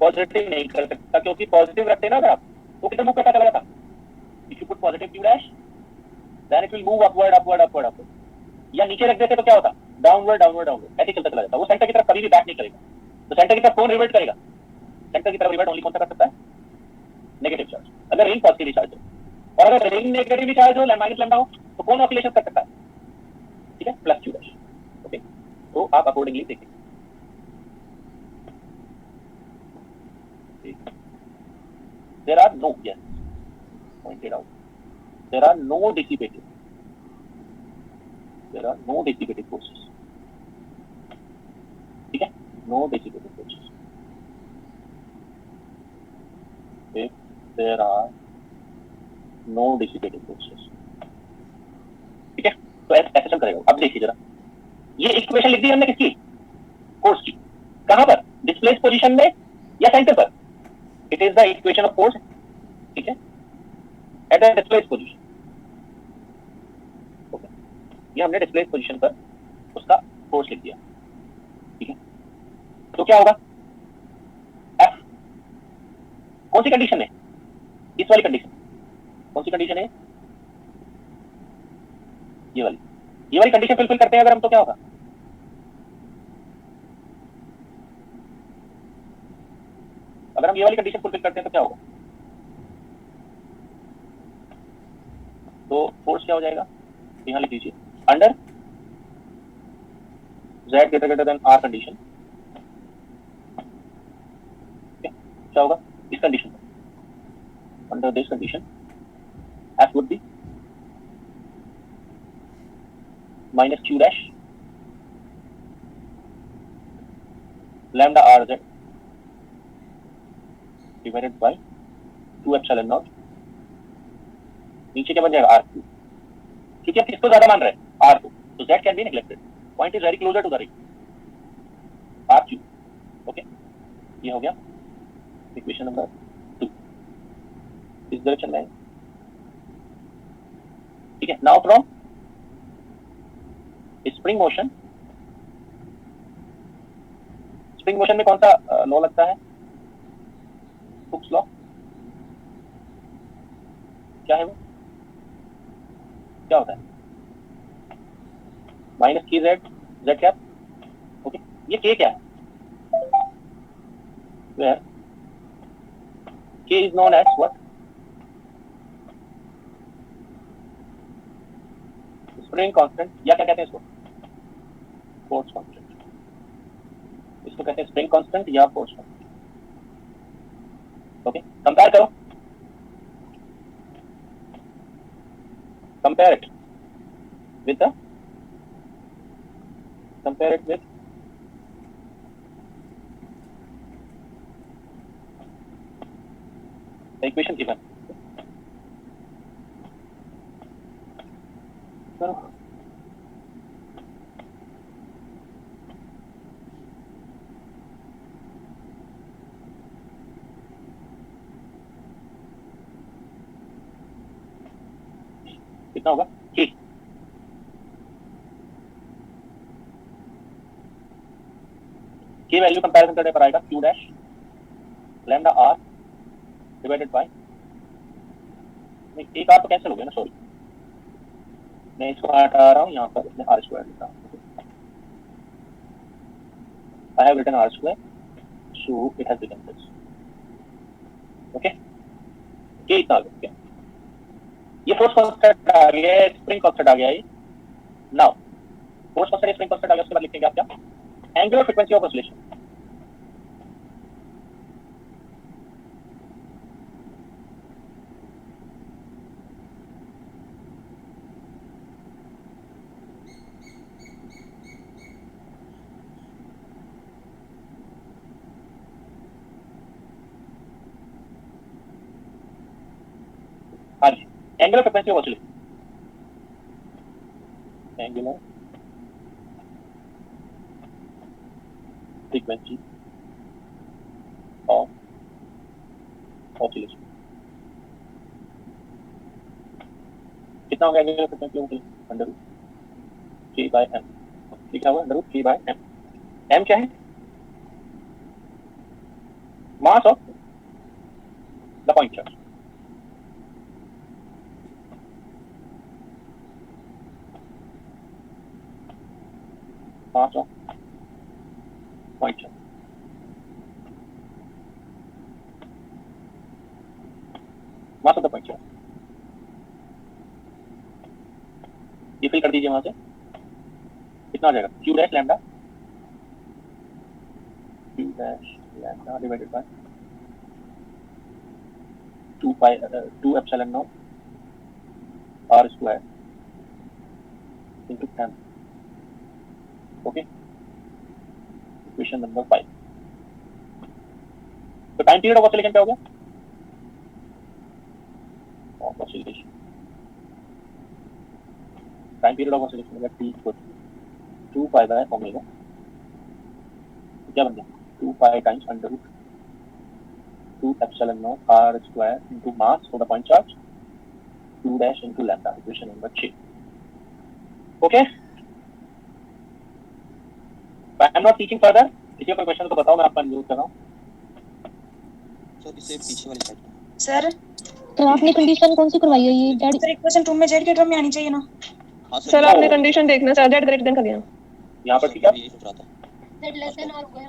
पॉजिटिव नहीं कर सकता, क्योंकि पॉजिटिव रखते ना अगर आप, तो किधर मूव करता चला जाता? If you put positive q dash, then it will move upward. या नीचे रख देते तो क्या होता? डाउनवर्ड, ऐसे चलता चला जाता. वो सेंटर की तरफ कभी भी बैक नहीं करेगा. तो सेंटर की तरफ कौन रिवर्ट करेगा? सेंटर की तरफ रिवर्ट ओनली कौन सा कर सकता है? नेगेटिव चार्ज, अगर रिंग पॉजिटिवली चार्ज हो. और अगर रिंग नेगेटिवली चार्ज हो, माइनस लैम्डा हो, तो कौन ऑसिलेशन कर सकता है? ठीक है, प्लस q डैश. ओके, तो आप अकॉर्डिंगली देखिए. There are no, yes, pointed out, there are no dissipative forces. ठीक है, no dissipative forces. If there are no dissipative forces, ठीक है, तो ऐसे चल करेगा. अब देखिए जरा, ये इक्वेशन लिख दी हमने किसकी? फोर्स की. कहां पर? डिस्प्लेस पोजीशन में या सेंटर पर? It is the equation of force. ठीक है, at the displace position. Okay, ये हमने डिस्प्लेस पोजीशन पर उसका फोर्स लिख दिया. ठीक है, तो क्या होगा? एफ कौन सी कंडीशन है? इस वाली कंडीशन. कौन सी कंडीशन है? ये वाली कंडीशन फुलफिल करते हैं अगर हम, तो क्या होगा? अगर हम ये वाली कंडीशन फुलफिल करते हैं तो क्या होगा? तो फोर्स क्या हो जाएगा? यहां लिख दीजिए, under z greater than r condition. क्या होगा इस कंडीशन में? Under this condition f would be minus q dash lambda rz divided by 2 epsilon naught. नीचे क्या बन जाएगा? r2, क्योंकि आप किसको ज्यादा मान रहे हैं? r2, तो z can be neglected. Point is very closer to the ray, R Q. Okay, ये हो गया इक्वेशन नंबर 2, इस डायरेक्शन में। ठीक है, now from spring motion, spring motion में कौन सा लॉ लगता है? Hooke's law. क्या है वो, क्या होता है? माइनस की जेड, जेड कैप। ओके, ये के क्या है? Where K is known as what? Spring constant, या क्या कहते हैं इसको? Force constant. इसको कहते हैं स्प्रिंग कांस्टेंट या फोर्स कांस्टेंट। ओके, कंपेयर करो, compare it with the compare it with the equation given. So कितना होगा? के वैल्यू कंपैरिजन करने पर आएगा Q dash lambda R divided by, एक आर तो कैंसिल हो गया ना, सॉरी, मैं इसको हटा रहा हूँ, यहाँ पर इसमें आर स्क्वायर लिखा हूँ। I have written r square, so it has become this. Okay, के इतना आ गया, ये फोर्स कांस्टेंट आ गया, स्प्रिंग कांस्टेंट आ गया। ये now force constant spring constant आ गया, उसके बाद लिखेंगे आप क्या? Angular frequency of oscillation. हाँ जी, angular frequency of oscillation, angular frequency of oscillation कितना हो गया? Angular frequency of oscillation under root k by m, लिखा हुआ under root k by m. M क्या है? Mass of the point charge. Mass of point charge, mass of the point charge, ये fill कर दीजिए वहां से, कितना आ जाएगा? Q dash lambda, Q dash lambda divided by 2 epsilon naught R square into M. Okay, equation number 5। तो time period of oscillation क्या हो गया? Of oscillation, time period of oscillation होगा t equal to 2 pi by omega, क्या बन गया? 2 pi times under root 2 epsilon naught R square into mass for the point charge 2 dash into lambda, equation number 6। Okay, I am not teaching further, किसी कोई question तो बताओ, मैं आपका use कर रहा हूं। सर इसे पीछे वाली साइड सर तो आपने कंडीशन कौन सी करवाई है? ये जेड सर इक्वेशन 2 में जेड के टर्म में आनी चाहिए ना? हां सर आपने कंडीशन देखना सर, जेड ग्रेटर देन कर दिया यहाँ पर ठीक है, यही सोच रहा था। जेड लेस देन आर हो गया।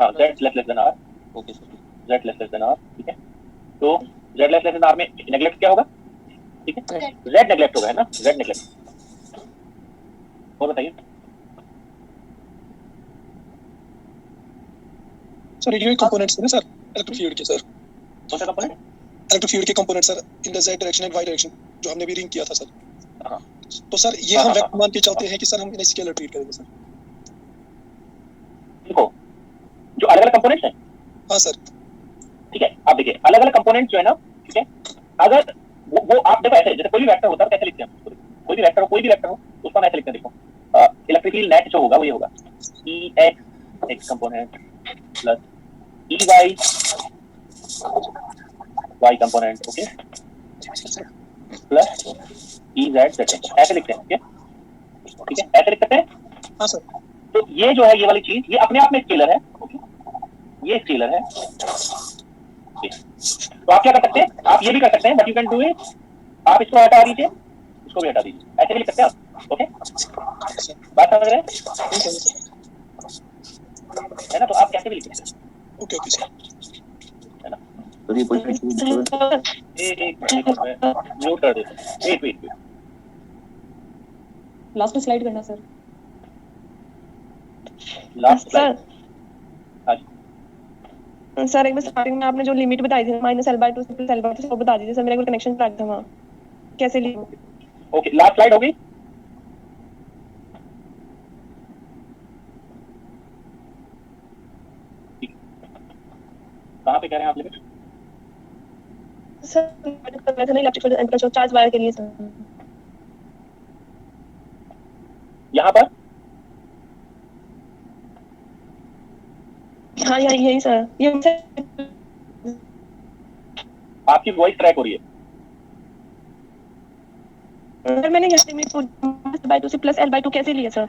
हाँ, z less than r, okay sir, z less than r, ठीक है। तो z लेस देन r में नेगलेक्ट क्या होगा? ठीक है, z नेगलेक्ट होगा, है ना, z नेगलेक्ट। और बताइए सर, ये कंपोनेंट्स है ना सर इलेक्ट्रिक फील्ड के, सर कौन सा कंपोनेंट? इलेक्ट्रिक फील्ड के component sir, in the Z direction and Y direction, जो हमने भी रिंग किया था सर। हाँ, तो सर ये हम वेक्टर मान के चलते हैं कि सर हम इन्हें स्केलर ट्रीट करेंगे सर। देखो जो अलग अलग कंपोनेंट्स हैं, हाँ सर, ठीक है, आप देखिए अलग अलग कंपोनेंट्स जो है ना, ठीक है, अगर वो आप देखो ऐसे, जैसे कोई भी वेक्टर होता है कैसे लिखते हैं? कोई भी वेक्टर हो, कोई भी वेक्टर हो, उसको हम ऐसे लिखते हैं, देखो इलेक्ट्रिक फील्ड नेट जो होगा वो ये होगा E x component plus E y component, okay, plus E z z, ऐसे लिखते हैं, ठीक है, ऐसे लिख सकते हैं। हाँ सर। तो ये जो है ये वाली चीज ये अपने आप में स्केलर है, ओके, ये स्केलर है। तो आप क्या कर सकते हैं, आप ये भी कर सकते हैं, but you can do it, आप इसको हटा दीजिए, इसको भी हटा दीजिए, ऐसे भी लिख सकते हैं आप, ओके, बात समझ रहे हैं, है ना? तो आप कैसे भी लिख सकते हैं, ओके ओके सर। है ना? तो ये कोई एक मिनट म्यूट कर देते हैं, वेट लास्ट में स्लाइड करना सर। Last sir slide. हाँ जी, सर एक बार स्टार्टिंग में आपने जो लिमिट बताई थी -L/2 से +L/2 वो बता दीजिए सर, मेरे को कनेक्शन लग था वहाँ कैसे ली। ओके, लास्ट स्लाइड हो गई। कहाँ पे कह रहे हैं आप limit? Sir electrical and charge wire के लिए सर, यहाँ पर हाँ यही सर, ये आपकी वॉइस ट्रैक हो रही है। सर मैंने यहाँ लिमिट -L/2 से +L/2 कैसे लिया सर?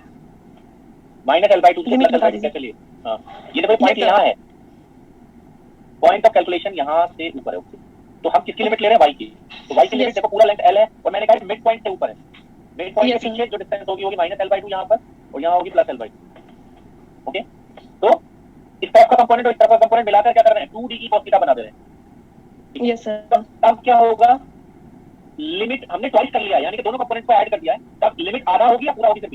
-L/2 से लिमिट बता +L/2 दीजिए। कैसे लिए? हाँ, ये देखो पॉइंट Yes, sir. यहाँ है, पॉइंट ऑफ कैलकुलेशन यहाँ से ऊपर है, ओके। तो हम किसकी लिमिट ले रहे हैं? y की। तो y की लिमिट Yes. देखो पूरा लेंथ l है और मैंने कहा मिड पॉइंट से ऊपर है, मिड पॉइंट Yes, के sir. पीछे जो डिस्टेंस होगी -L/2 यहाँ पर और यहाँ होगी +L/2, ओके। तो इस तरफ का कंपोनेंट और इस तरफ का कंपोनेंट मिलाकर क्या कर रहे हैं? 2d की cos थीटा बना दे रहे हैं। यस सर, तब क्या होगा? लिमिट हमने चॉइस कर लिया है, यानी कि दोनों कंपोनेंट को ऐड कर दिया है, तब लिमिट आधा होगी या पूरा होगी? सिर्फ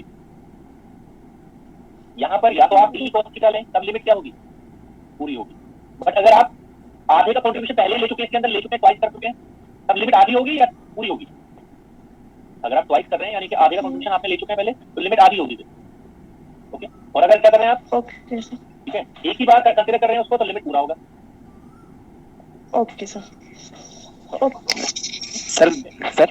यहाँ पर या तो आप d cos थीटा लें, तब लिमिट क्या होगी? पूरी होगी। बट अगर आप आधे का कंट्रीब्यूशन पहले ले चुके हैं, इसके अंदर ले चुके हैं, ट्वाइस कर चुके हैं, तब लिमिट आधी होगी या पूरी होगी? अगर आप ट्वाइस कर रहे हैं यानी कि आधे का कंट्रीब्यूशन आपने ले चुके हैं पहले, तो लिमिट आधी होगी, ओके। और अगर क्या कर रहे हैं आप, ओके सर, ठीक है, एक ही बार कंसीडर कर रहे हैं उसको, तो लिमिट पूरा होगा। Okay sir, okay sir sir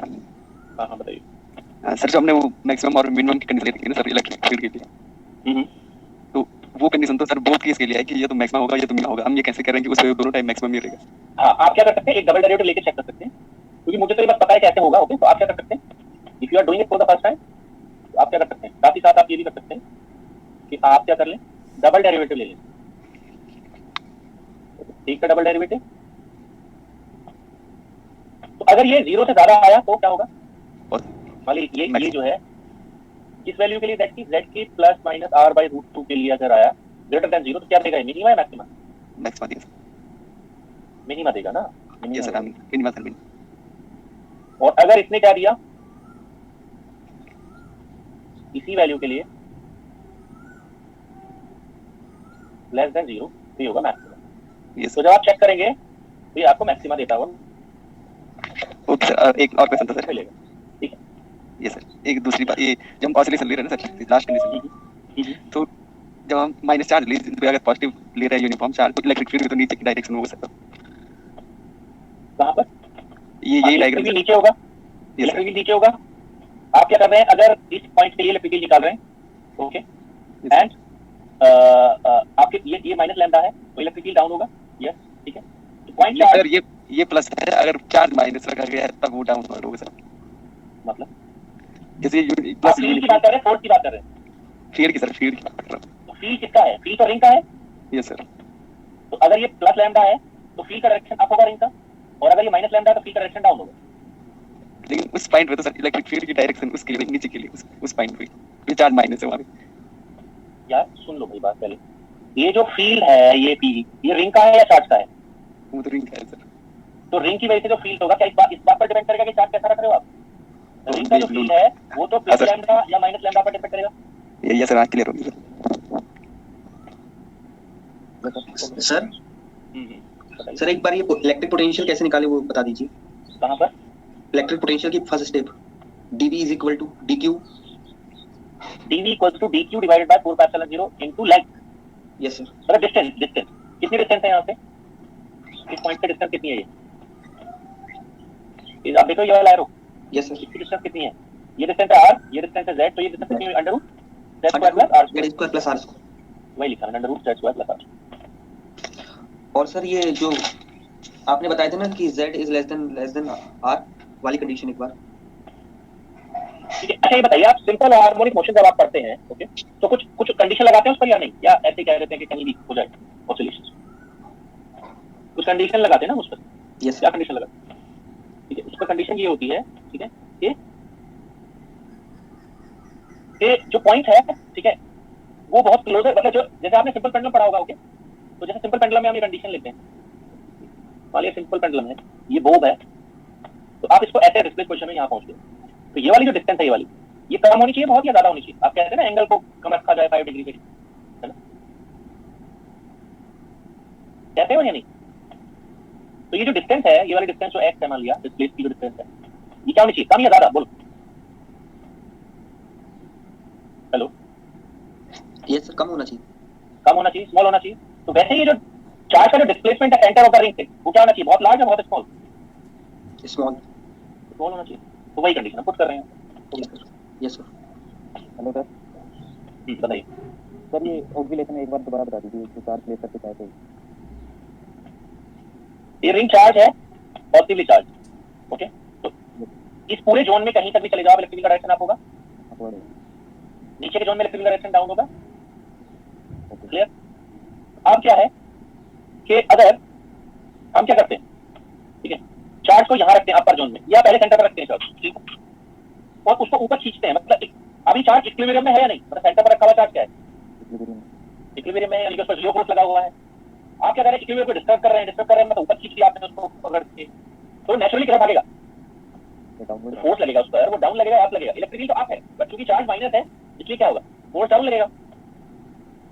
हाँ हाँ बताइए। सर जो हमने वो मैक्सिमम और मिनिमम की कंडीशन ली थी ना सर इलेक्ट्रिक फील्ड के लिए, तो वो कंडीशन तो सर बोथ केस के लिए है कि ये तो मैक्सिमम होगा ये तो मिनिमम होगा, हम ये कैसे करें कि उससे दोनों टाइम मैक्सिमम ही रहेगा? हाँ, आप क्या कर सकते हैं, एक डबल डेरिवेटिव लेके चेक कर सकते हैं, क्योंकि मुझे तो ये बस पता है कैसे होगा, ओके। तो आप क्या कर सकते हैं, if you are doing it for the first time, तो आप क्या कर सकते हैं, साथ ही साथ आप ये भी कर सकते हैं कि आप क्या कर लें, डबल डेरिवेटिव ले लें, ठीक है, डबल डेरिवेटिव। तो अगर ये 0 से ज्यादा आया तो क्या होगा? मान लीजिए ये जो है किस वैल्यू के लिए, z की +-r/√2 के लिए अगर आया ग्रेटर देन 0, तो क्या देगा? मिनिमा या मैक्सिमा? मैक्सिमम देगा मिनिमा देगा ना, सर। यस सर, हम मिनिमम सर मिनिमम। और अगर इसने क्या दिया इसी वैल्यू के लिए लेस देन 0, तो ये होगा मैक्सिमा। यस तो जब आप चेक करेंगे तो ये आपको मैक्सिमा देता होगा, ओके सर। एक और क्वेश्चन था सर, मिलेगा, ठीक है। ये सर एक दूसरी बात, ये जब हम ऑसिलेशन ले रहे हैं ना सर लास्ट कंडीशन, तो जब हम माइनस चार्ज ले, अगर पॉजिटिव ले रहे हैं यूनिफॉर्म चार्ज, तो इलेक्ट्रिक फील्ड तो नीचे की डायरेक्शन होगा सर। कहाँ पर? ये यही डायग्राम नीचे होगा, इलेक्ट्रिक फील्ड नीचे होगा। आप क्या कर रहे हैं, अगर इस पॉइंट के लिए इलेक्ट्रिक फील्ड निकाल रहे हैं, ओके, एंड आपके ये माइनस लैम्डा है, तो इलेक्ट्रिक फील्ड डाउन होगा, यस, ठीक है। तो पॉइंट चार्ज सर ये प्लस है, अगर चार्ज माइनस रखा गया है तब वो डाउन होगा सर। मतलब जैसे प्लस फील्ड की बात कर रहे हैं, फोर्स की बात कर रहे हैं? फील्ड की सर, फील्ड की बात कर रहा हूं। तो फील्ड किसका है? फील्ड तो रिंग का है। Yes sir. तो अगर ये प्लस लैम्डा है तो फील्ड का डायरेक्शन अप होगा रिंग का, और अगर ये माइनस लैम्डा है तो फील्ड का डायरेक्शन डाउन होगा। लेकिन उस पॉइंट पे तो सर इलेक्ट्रिक फील्ड की डायरेक्शन उसके लिए नीचे के लिए उस पॉइंट पे ये चार्ज माइनस है वहां पे। यार सुन लो भाई बात पहले, ये जो फील्ड है ये पी, ये रिंग का है या चार्ज का है? वो तो रिंग है सर। तो रिंग की वजह से जो फील्ड होगा, क्या इस बात पर डिपेंड करेगा कि चार्ज कैसा रख रहे हो आप? रिंग का जो फील्ड है वो तो प्लस लैम्डा या माइनस लैम्डा पर डिपेंड करेगा। ये सर क्लियर हो गया सर। सर एक बार ये इलेक्ट्रिक पोटेंशियल कैसे निकाले वो बता दीजिए। कहाँ पर? इलेक्ट्रिक पोटेंशियल की first step, dV = dq। dV = dq divided by 4πε0 into length. Yes sir. मतलब डिस्टेंस कितनी डिस्टेंस है यहाँ से, इस पॉइंट से डिस्टेंस कितनी है ये आप देखो, ये वाला एरो, यस सर। इसकी डिस्टेंस कितनी है? ये डिस्टेंस है r, ये डिस्टेंस है z, तो ये डिस्टेंस कितनी है? √2 z square plus r z square, square plus r square. वही लिखा है, under root z square plus r। और सर ये जो आपने बताया था ना कि z is less than r वाली कंडीशन एक बार। ठीक है, अच्छा ये बताइए, आप सिंपल और हार्मोनिक मोशन जब आप पढ़ते हैं, ओके, तो कुछ कुछ कंडीशन लगाते हैं उस पर या नहीं, या ऐसे कह देते हैं कि कहीं भी हो जाए ऑसिलेशन? कुछ कंडीशन लगाते हैं ना उस पर? यस क्या कंडीशन लगाते हैं? ठीक है, उस पर कंडीशन ये होती है, ठीक है, कि जो पॉइंट है, ठीक है, वो बहुत क्लोज है, मतलब जो जैसे आपने सिंपल पेंडुलम पढ़ा होगा, ओके, तो जैसे सिंपल पेंडुलम में हम ये कंडीशन लेते हैं, मान लिया सिंपल पेंडुलम है, ये बोब है, तो आप इसको ऐसे डिस्प्लेस पोजीशन में यहाँ पहुंच गए, तो ये वाली जो डिस्टेंस है, ये वाली, ये कम होनी चाहिए बहुत या ज्यादा होनी चाहिए? आप कहते हैं ना एंगल को कम रखा जाए 5 डिग्री पे, है ना, कहते हो या नहीं? तो ये जो डिस्टेंस है, ये वाली डिस्टेंस जो x है, मान लिया डिस्प्लेस की जो डिस्टेंस है, ये क्या होनी चाहिए, कम या ज्यादा? बोलो। हेलो, यस सर, कम होना चाहिए। कम होना चाहिए, स्मॉल होना चाहिए। तो वैसे ये जो चार्ज का जो डिस्प्लेसमेंट है सेंटर ऑफ द रिंग से, वो क्या होना चाहिए, बहुत लार्ज या बहुत स्मॉल? स्मॉल। स्मॉल होना चाहिए, तो वही कंडीशन हम पुट कर रहे हैं। Yes sir. Hello sir. बताइए सर ये ऑक्सीलेशन एक बार दोबारा बता दीजिए कि चार्ज प्लेस करके कैसे? ये रिंग चार्ज है, पॉजिटिवली चार्ज, ओके, तो इस पूरे जोन में कहीं तक भी चले जाओ, इलेक्ट्रिकल डायरेक्शन आप होगा, नीचे के जोन में इलेक्ट्रिकल डायरेक्शन डाउन होगा, क्लियर? अब क्या है कि अगर हम क्या करते हैं, ठीक है, चार्ज को यहाँ रखते हैं अपर जोन में, या पहले सेंटर पर रखते हैं चार्ज, ठीक है, और उसको ऊपर खींचते हैं, मतलब अभी चार्ज इक्विलिब्रियम में है या नहीं, मतलब सेंटर पर रखा हुआ चार्ज क्या है, इक्विलिब्रियम में, यानी कि उस पर 0 फोर्स लगा हुआ है। आप क्या कर रहे हैं, इक्विलिब्रियम को डिस्टर्ब कर रहे हैं, मतलब ऊपर खींच लिया आपने उसको पकड़ के, तो नेचुरली क्या भागेगा, फोर्स लगेगा उस पर, वो डाउन लगेगा, अप लगेगा, इलेक्ट्रिकली तो अप है, बट क्योंकि चार्ज माइनस है इसलिए क्या होगा, फोर्स डाउन लगेगा,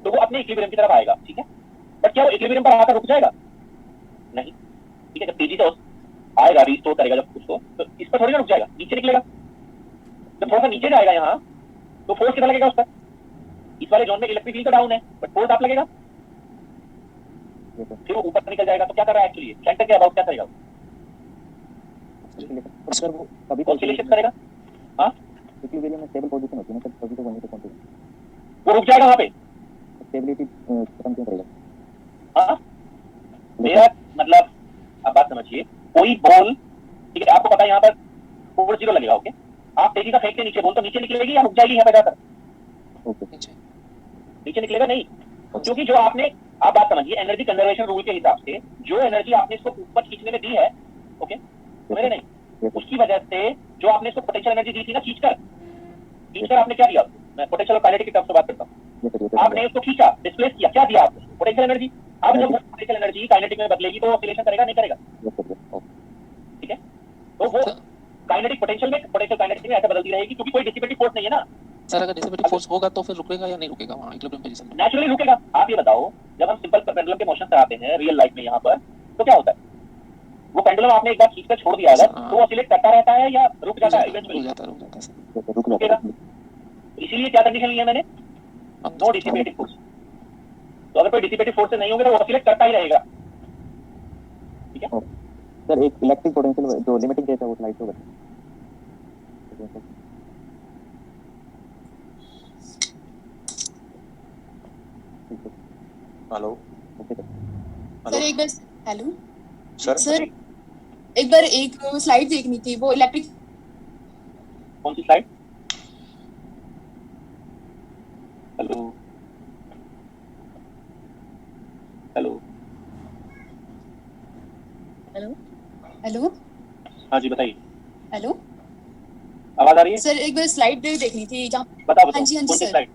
तो वो अपने इक्विलिब्रियम की तरफ आएगा, ठीक है, बट क्या वो इक्विलिब्रियम पर आकर रुक जाएगा? नहीं, ठीक है, जब तेजी से आएगा, रिस्टोर करेगा जब उसको, तो इस पर थोड़ी ना रुक जाएगा, नीचे निकलेगा, जब थोड़ा सा नीचे जाएगा यहाँ, तो फोर्स कितना लगेगा उस पर, इस वाले जोन में इलेक्ट्रिकली तो डाउन है, बट फोर्स अप लगेगा, फिर वो ऊपर निकल जाएगा, तो क्या कर रहा है एक्चुअली, सेंटर के अबाउट क्या करेगा, सर वो कभी ऑसिलेशन करेगा, हाँ, इक्विलिब्रियम में स्टेबल पोजीशन होती है ना सर, कभी तो वहीं पे पहुंचेगा, वो रुक जाएगा वहाँ पे, स्टेबिलिटी खत्म क्यों करेगा? हाँ, मेरा मतलब आप बात समझिए, कोई बॉल, ठीक है, आपको पता है यहाँ पर फोर्स 0 लगेगा, ओके, आप तेजी से फेंकते नीचे बॉल, तो नीचे निकलेगी या रुक जाएगी यहाँ पे जाकर? नीचे निकलेगा नहीं, क्योंकि जो आपने, आप बात समझिए, एनर्जी कंजर्वेशन रूल के हिसाब से जो एनर्जी आपने इसको ऊपर खींचने में दी है, ओके, मेरे नहीं, उसकी वजह से जो आपने इसको पोटेंशियल एनर्जी दी थी ना, खींचकर आपने क्या दिया, मैं पोटेंशियल और काइनेटिक की तरफ से बात करता हूँ, आपने उसको खींचा, डिस्प्लेस किया, क्या दिया आपने, पोटेंशियल एनर्जी। अब जब पोटेंशियल एनर्जी काइनेटिक में बदलेगी तो ऑसिलेशन करेगा नहीं करेगा, ठीक है, तो वो काइनेटिक पोटेंशियल में, पोटेंशियल काइनेटिक में ऐसे बदलती रहेगी, क्योंकि कोई डिसिपेटिव फोर्स नहीं है ना सर। अगर डिसिपेटिव फोर्स होगा तो फिर रुकेगा या नहीं रुकेगा वहां इक्विलिब्रियम पोजीशन में? नेचुरली रुकेगा। आप ये बताओ, जब हम सिंपल पेंडुलम के मोशन से आते हैं रियल लाइफ में यहाँ पर, तो क्या होता है, वो पेंडुलम आपने एक बार खींचकर छोड़ दिया अगर, तो ऑसिलेट करता रहता है या रुक जाता है इवेंचुअली? रुक जाता सर, रुकेगा। इसीलिए क्या कंडीशन ली है मैंने, नो डिसिपेटिव फोर्स, तो अगर कोई डिसिपेटिव फोर्स नहीं होंगे तो वो ऑसिलेट करता ही रहेगा, ठीक है। सर एक इलेक्ट्रिक पोटेंशियल जो लिमिटिंग केस है वो स्लाइड पे बताइए। हेलो सर एक बार, हेलो सर एक बार एक स्लाइड देखनी थी, वो इलेक्ट्रिक, कौन सी slide? Hello hello hello hello, हाँ जी बताइए, हेलो, आवाज आ रही है सर एक बार स्लाइड देखनी थी जहाँ, बताओ हाँ जी कौन सी sir, slide?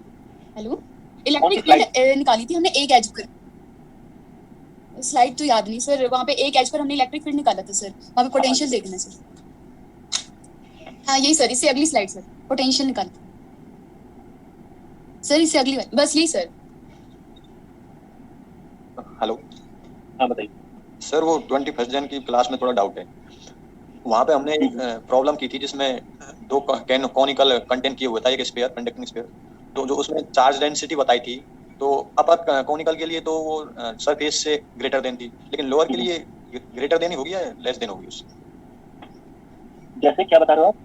Hello, electric field निकाली थी हमने एक एज पर, स्लाइड तो याद नहीं सर, वहाँ पे एक एज पर हमने इलेक्ट्रिक फील्ड निकाला था सर, वहाँ पे पोटेंशियल देखना है सर। हाँ यही सर, इससे अगली स्लाइड सर, पोटेंशियल निकाल सर, इससे अगली बार, बस यही सर। हेलो, हाँ बताइए सर वो 21st जन की क्लास में थोड़ा डाउट है, वहाँ पे हमने एक प्रॉब्लम की थी जिसमें दो कॉनिकल कंटेंट किए हुए था, एक स्फीयर, कंडक्टिंग स्फीयर, तो जो उसमें चार्ज डेंसिटी बताई थी, तो अपर कॉनिकल के लिए तो वो सरफेस से ग्रेटर देन थी, लेकिन लोअर के लिए ग्रेटर देन ही होगी या लेस देन होगी उससे? जैसे क्या बता रहे हो आप?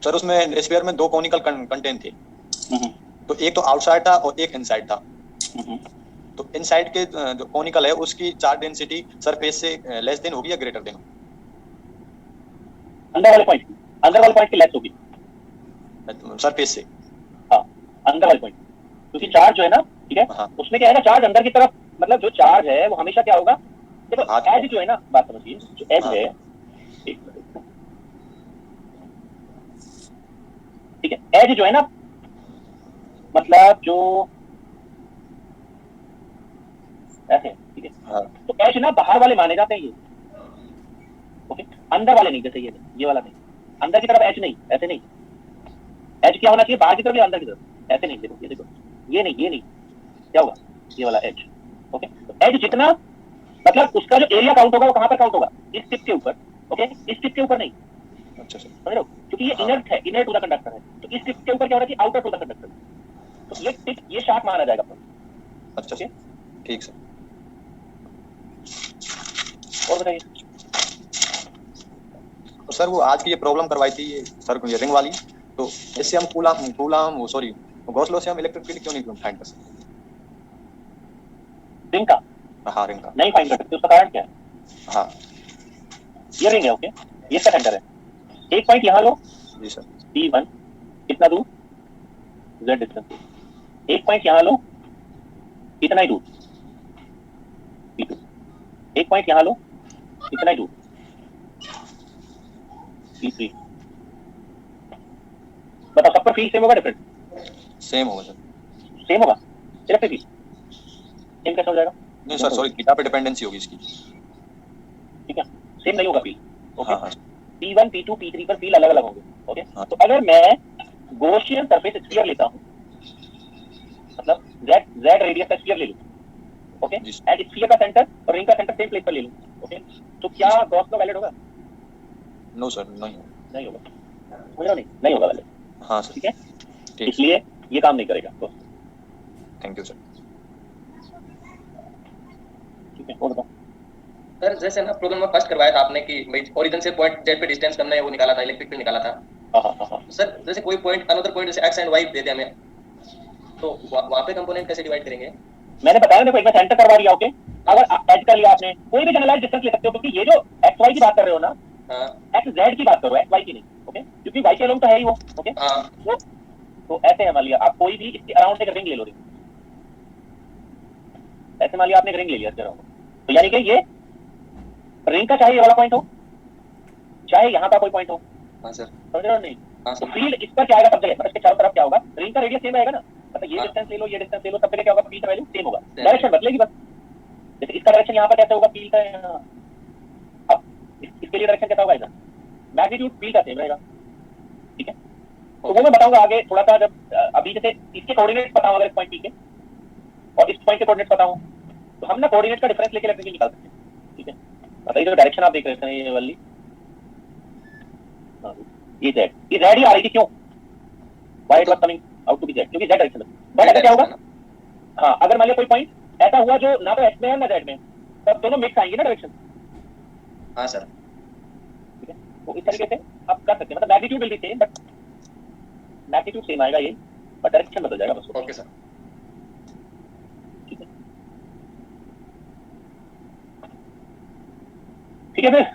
सर उसमें स्फीयर में दो कॉनिकल कंटेंट थे, तो एक तो आउटसाइड था और एक इनसाइड था। हम्म। तो इनसाइड के जो कॉनिकल है उसकी चार्ज डेंसिटी सरफेस से लेस देन होगी या ग्रेटर देन? अंदर वाले पॉइंट की लेस होगी सरफेस से। हाँ, अंदर वाले पॉइंट, क्योंकि चार्ज जो है ना, ठीक है, हाँ। उसमें क्या है ना, चार्ज अंदर की तरफ, मतलब जो चार्ज है वो हमेशा क्या होगा, देखो हाँ। एज जो है ना, बात समझिए, जो एज हाँ। है, एक मिनट, ठीक है, एज जो है ना, मतलब जो ऐसे, ठीक है, हाँ। तो एज ना बाहर वाले माने जाते हैं ये, ओके, अंदर वाले नहीं, जैसे ये वाला नहीं, अंदर की तरफ एज नहीं, ऐसे नहीं, एज क्या होना चाहिए, बाहर की तरफ या अंदर की तरफ, ऐसे नहीं, देखो ये देखो, ये नहीं, क्या होगा, ये वाला एज, ओके। तो एज जितना, मतलब उसका जो एरिया काउंट होगा वो कहां पर काउंट होगा, इस टिप के ऊपर, ओके, इस टिप के ऊपर नहीं, अच्छा सर। समझ रहे हो, क्योंकि ये हाँ। इनर्ट है, इनर्ट टू द कंडक्टर है, तो इस टिप के ऊपर क्या होना चाहिए, आउटर टू द कंडक्टर, तो ये टिप, ये शार्प माना जाएगा अपन। अच्छा सर, ठीक सर। और बताइए तो सर वो आज की ये प्रॉब्लम करवाई थी ये सर ये रिंग वाली, तो इससे हम कूलाम सॉरी गॉस लॉ से हम इलेक्ट्रिक फील्ड क्यों नहीं फाइंड कर सकते? रिंग का हाँ, रिंग का नहीं फाइंड कर सकते, उसका कारण क्या है, हाँ ये रिंग है, ओके, ये इसका सेंटर है, एक पॉइंट यहाँ लो, जी सर। P1 कितना दूर, z डिस्टेंस, एक पॉइंट यहाँ लो, कितना ही दूर, P2, एक पॉइंट यहाँ लो, कितना ही दूर, P3, बताओ सब पर फील्ड सेम होगा डिफरेंट? सेम होगा सर। सेम होगा, इलेक्ट्रिक फील्ड सेम कैसे हो जाएगा? नहीं सर सॉरी, थीटा पे डिपेंडेंसी होगी इसकी। ठीक है, सेम नहीं होगा फील्ड, ओके, हाँ हाँ P1 P2 P3 पर फील्ड अलग अलग होंगे, ओके। हाँ। तो अगर मैं गॉसियन सरफेस स्फीयर लेता हूं, मतलब z रेडियस का स्फीयर ले लूं, ओके, जी। एंड स्फीयर का सेंटर और रिंग का सेंटर सेम प्लेस पर ले लूं, ओके, तो क्या गॉस लॉ वैलिड होगा? नो सर, नहीं होगा। नहीं होगा, समझ रहे हो, नहीं होगा वैलिड, हाँ सर ठीक है, ठीक। इसलिए ये काम नहीं करेगा, तो थैंक यू सर। ठीक है, और बताओ। सर जैसे ना प्रॉब्लम में फर्स्ट करवाया था आपने कि भाई ओरिजिन से पॉइंट जेड पे डिस्टेंस करना है, वो निकाला था, इलेक्ट्रिक फील्ड निकाला था। हाँ। सर जैसे कोई पॉइंट अनदर पॉइंट जैसे एक्स एंड वाई दे दे हमें, तो वहां पे कंपोनेंट कैसे डिवाइड करेंगे? मैंने बताया ना, देखो एक बार सेंटर करवा दिया, ओके, अगर एज कर लिया आपने, कोई भी जनरलाइज डिस्टेंस ले सकते हो, क्योंकि ये जो एक्स वाई की बात कर रहे हो ना, हाँ एक्स जेड की बात करो, एक्स वाई की नहीं, ओके, क्योंकि वाई के अलोंग तो है ही वो, ओके। हाँ तो ऐसे है, मान लिया आप कोई भी इसके अराउंड एक रिंग ले लो, रिंग ऐसे मान लिया आपने एक रिंग ले लिया इसके अराउंड, तो यानी कि ये रिंग का चाहे ये वाला पॉइंट हो, चाहे यहाँ का कोई पॉइंट हो, हाँ सर समझ रहे हो नहीं, हाँ तो सर फील्ड इस पर क्या आएगा सब जगह, मतलब इसके चारों तरफ क्या होगा, रिंग का रेडियस सेम रहेगा ना, मतलब ये हाँ। डिस्टेंस ले लो, ये डिस्टेंस ले लो, सब जगह क्या होगा, फील्ड का वैल्यू सेम होगा, डायरेक्शन बदलेगी बस, जैसे इसका डायरेक्शन यहाँ पर कैसे होगा, फील्ड का यहाँ, अब इसके लिए डायरेक्शन कैसा होगा इधर, मैग्नीट्यूड फील्ड का सेम रहेगा, ठीक है। तो वो मैं बताऊंगा आगे थोड़ा सा, जब अभी जैसे इसके कोऑर्डिनेट्स पता हो, अगर इस पॉइंट पी के और इस पॉइंट के कोऑर्डिनेट्स पता हो, तो हम ना कोऑर्डिनेट का डिफरेंस लेके इलेक्ट्रिक निकाल सकते हैं, ठीक है। बताइए जो डायरेक्शन आप देख रहे थे ये वाली, ये z ही आ रही थी, क्यों, why it was coming out to be z, क्योंकि z डायरेक्शन है, बट अगर क्या होगा, हाँ, अगर मान लिया कोई पॉइंट ऐसा हुआ जो ना तो x में है ना z में, तब दोनों मिक्स आएंगे ना डायरेक्शन, हाँ सर ठीक है। तो इस तरीके से आप कर सकते हैं, मतलब magnitude will be same, but magnitude same आएगा ये, बट डायरेक्शन बदल जाएगा बस, ओके सर ठीक है फिर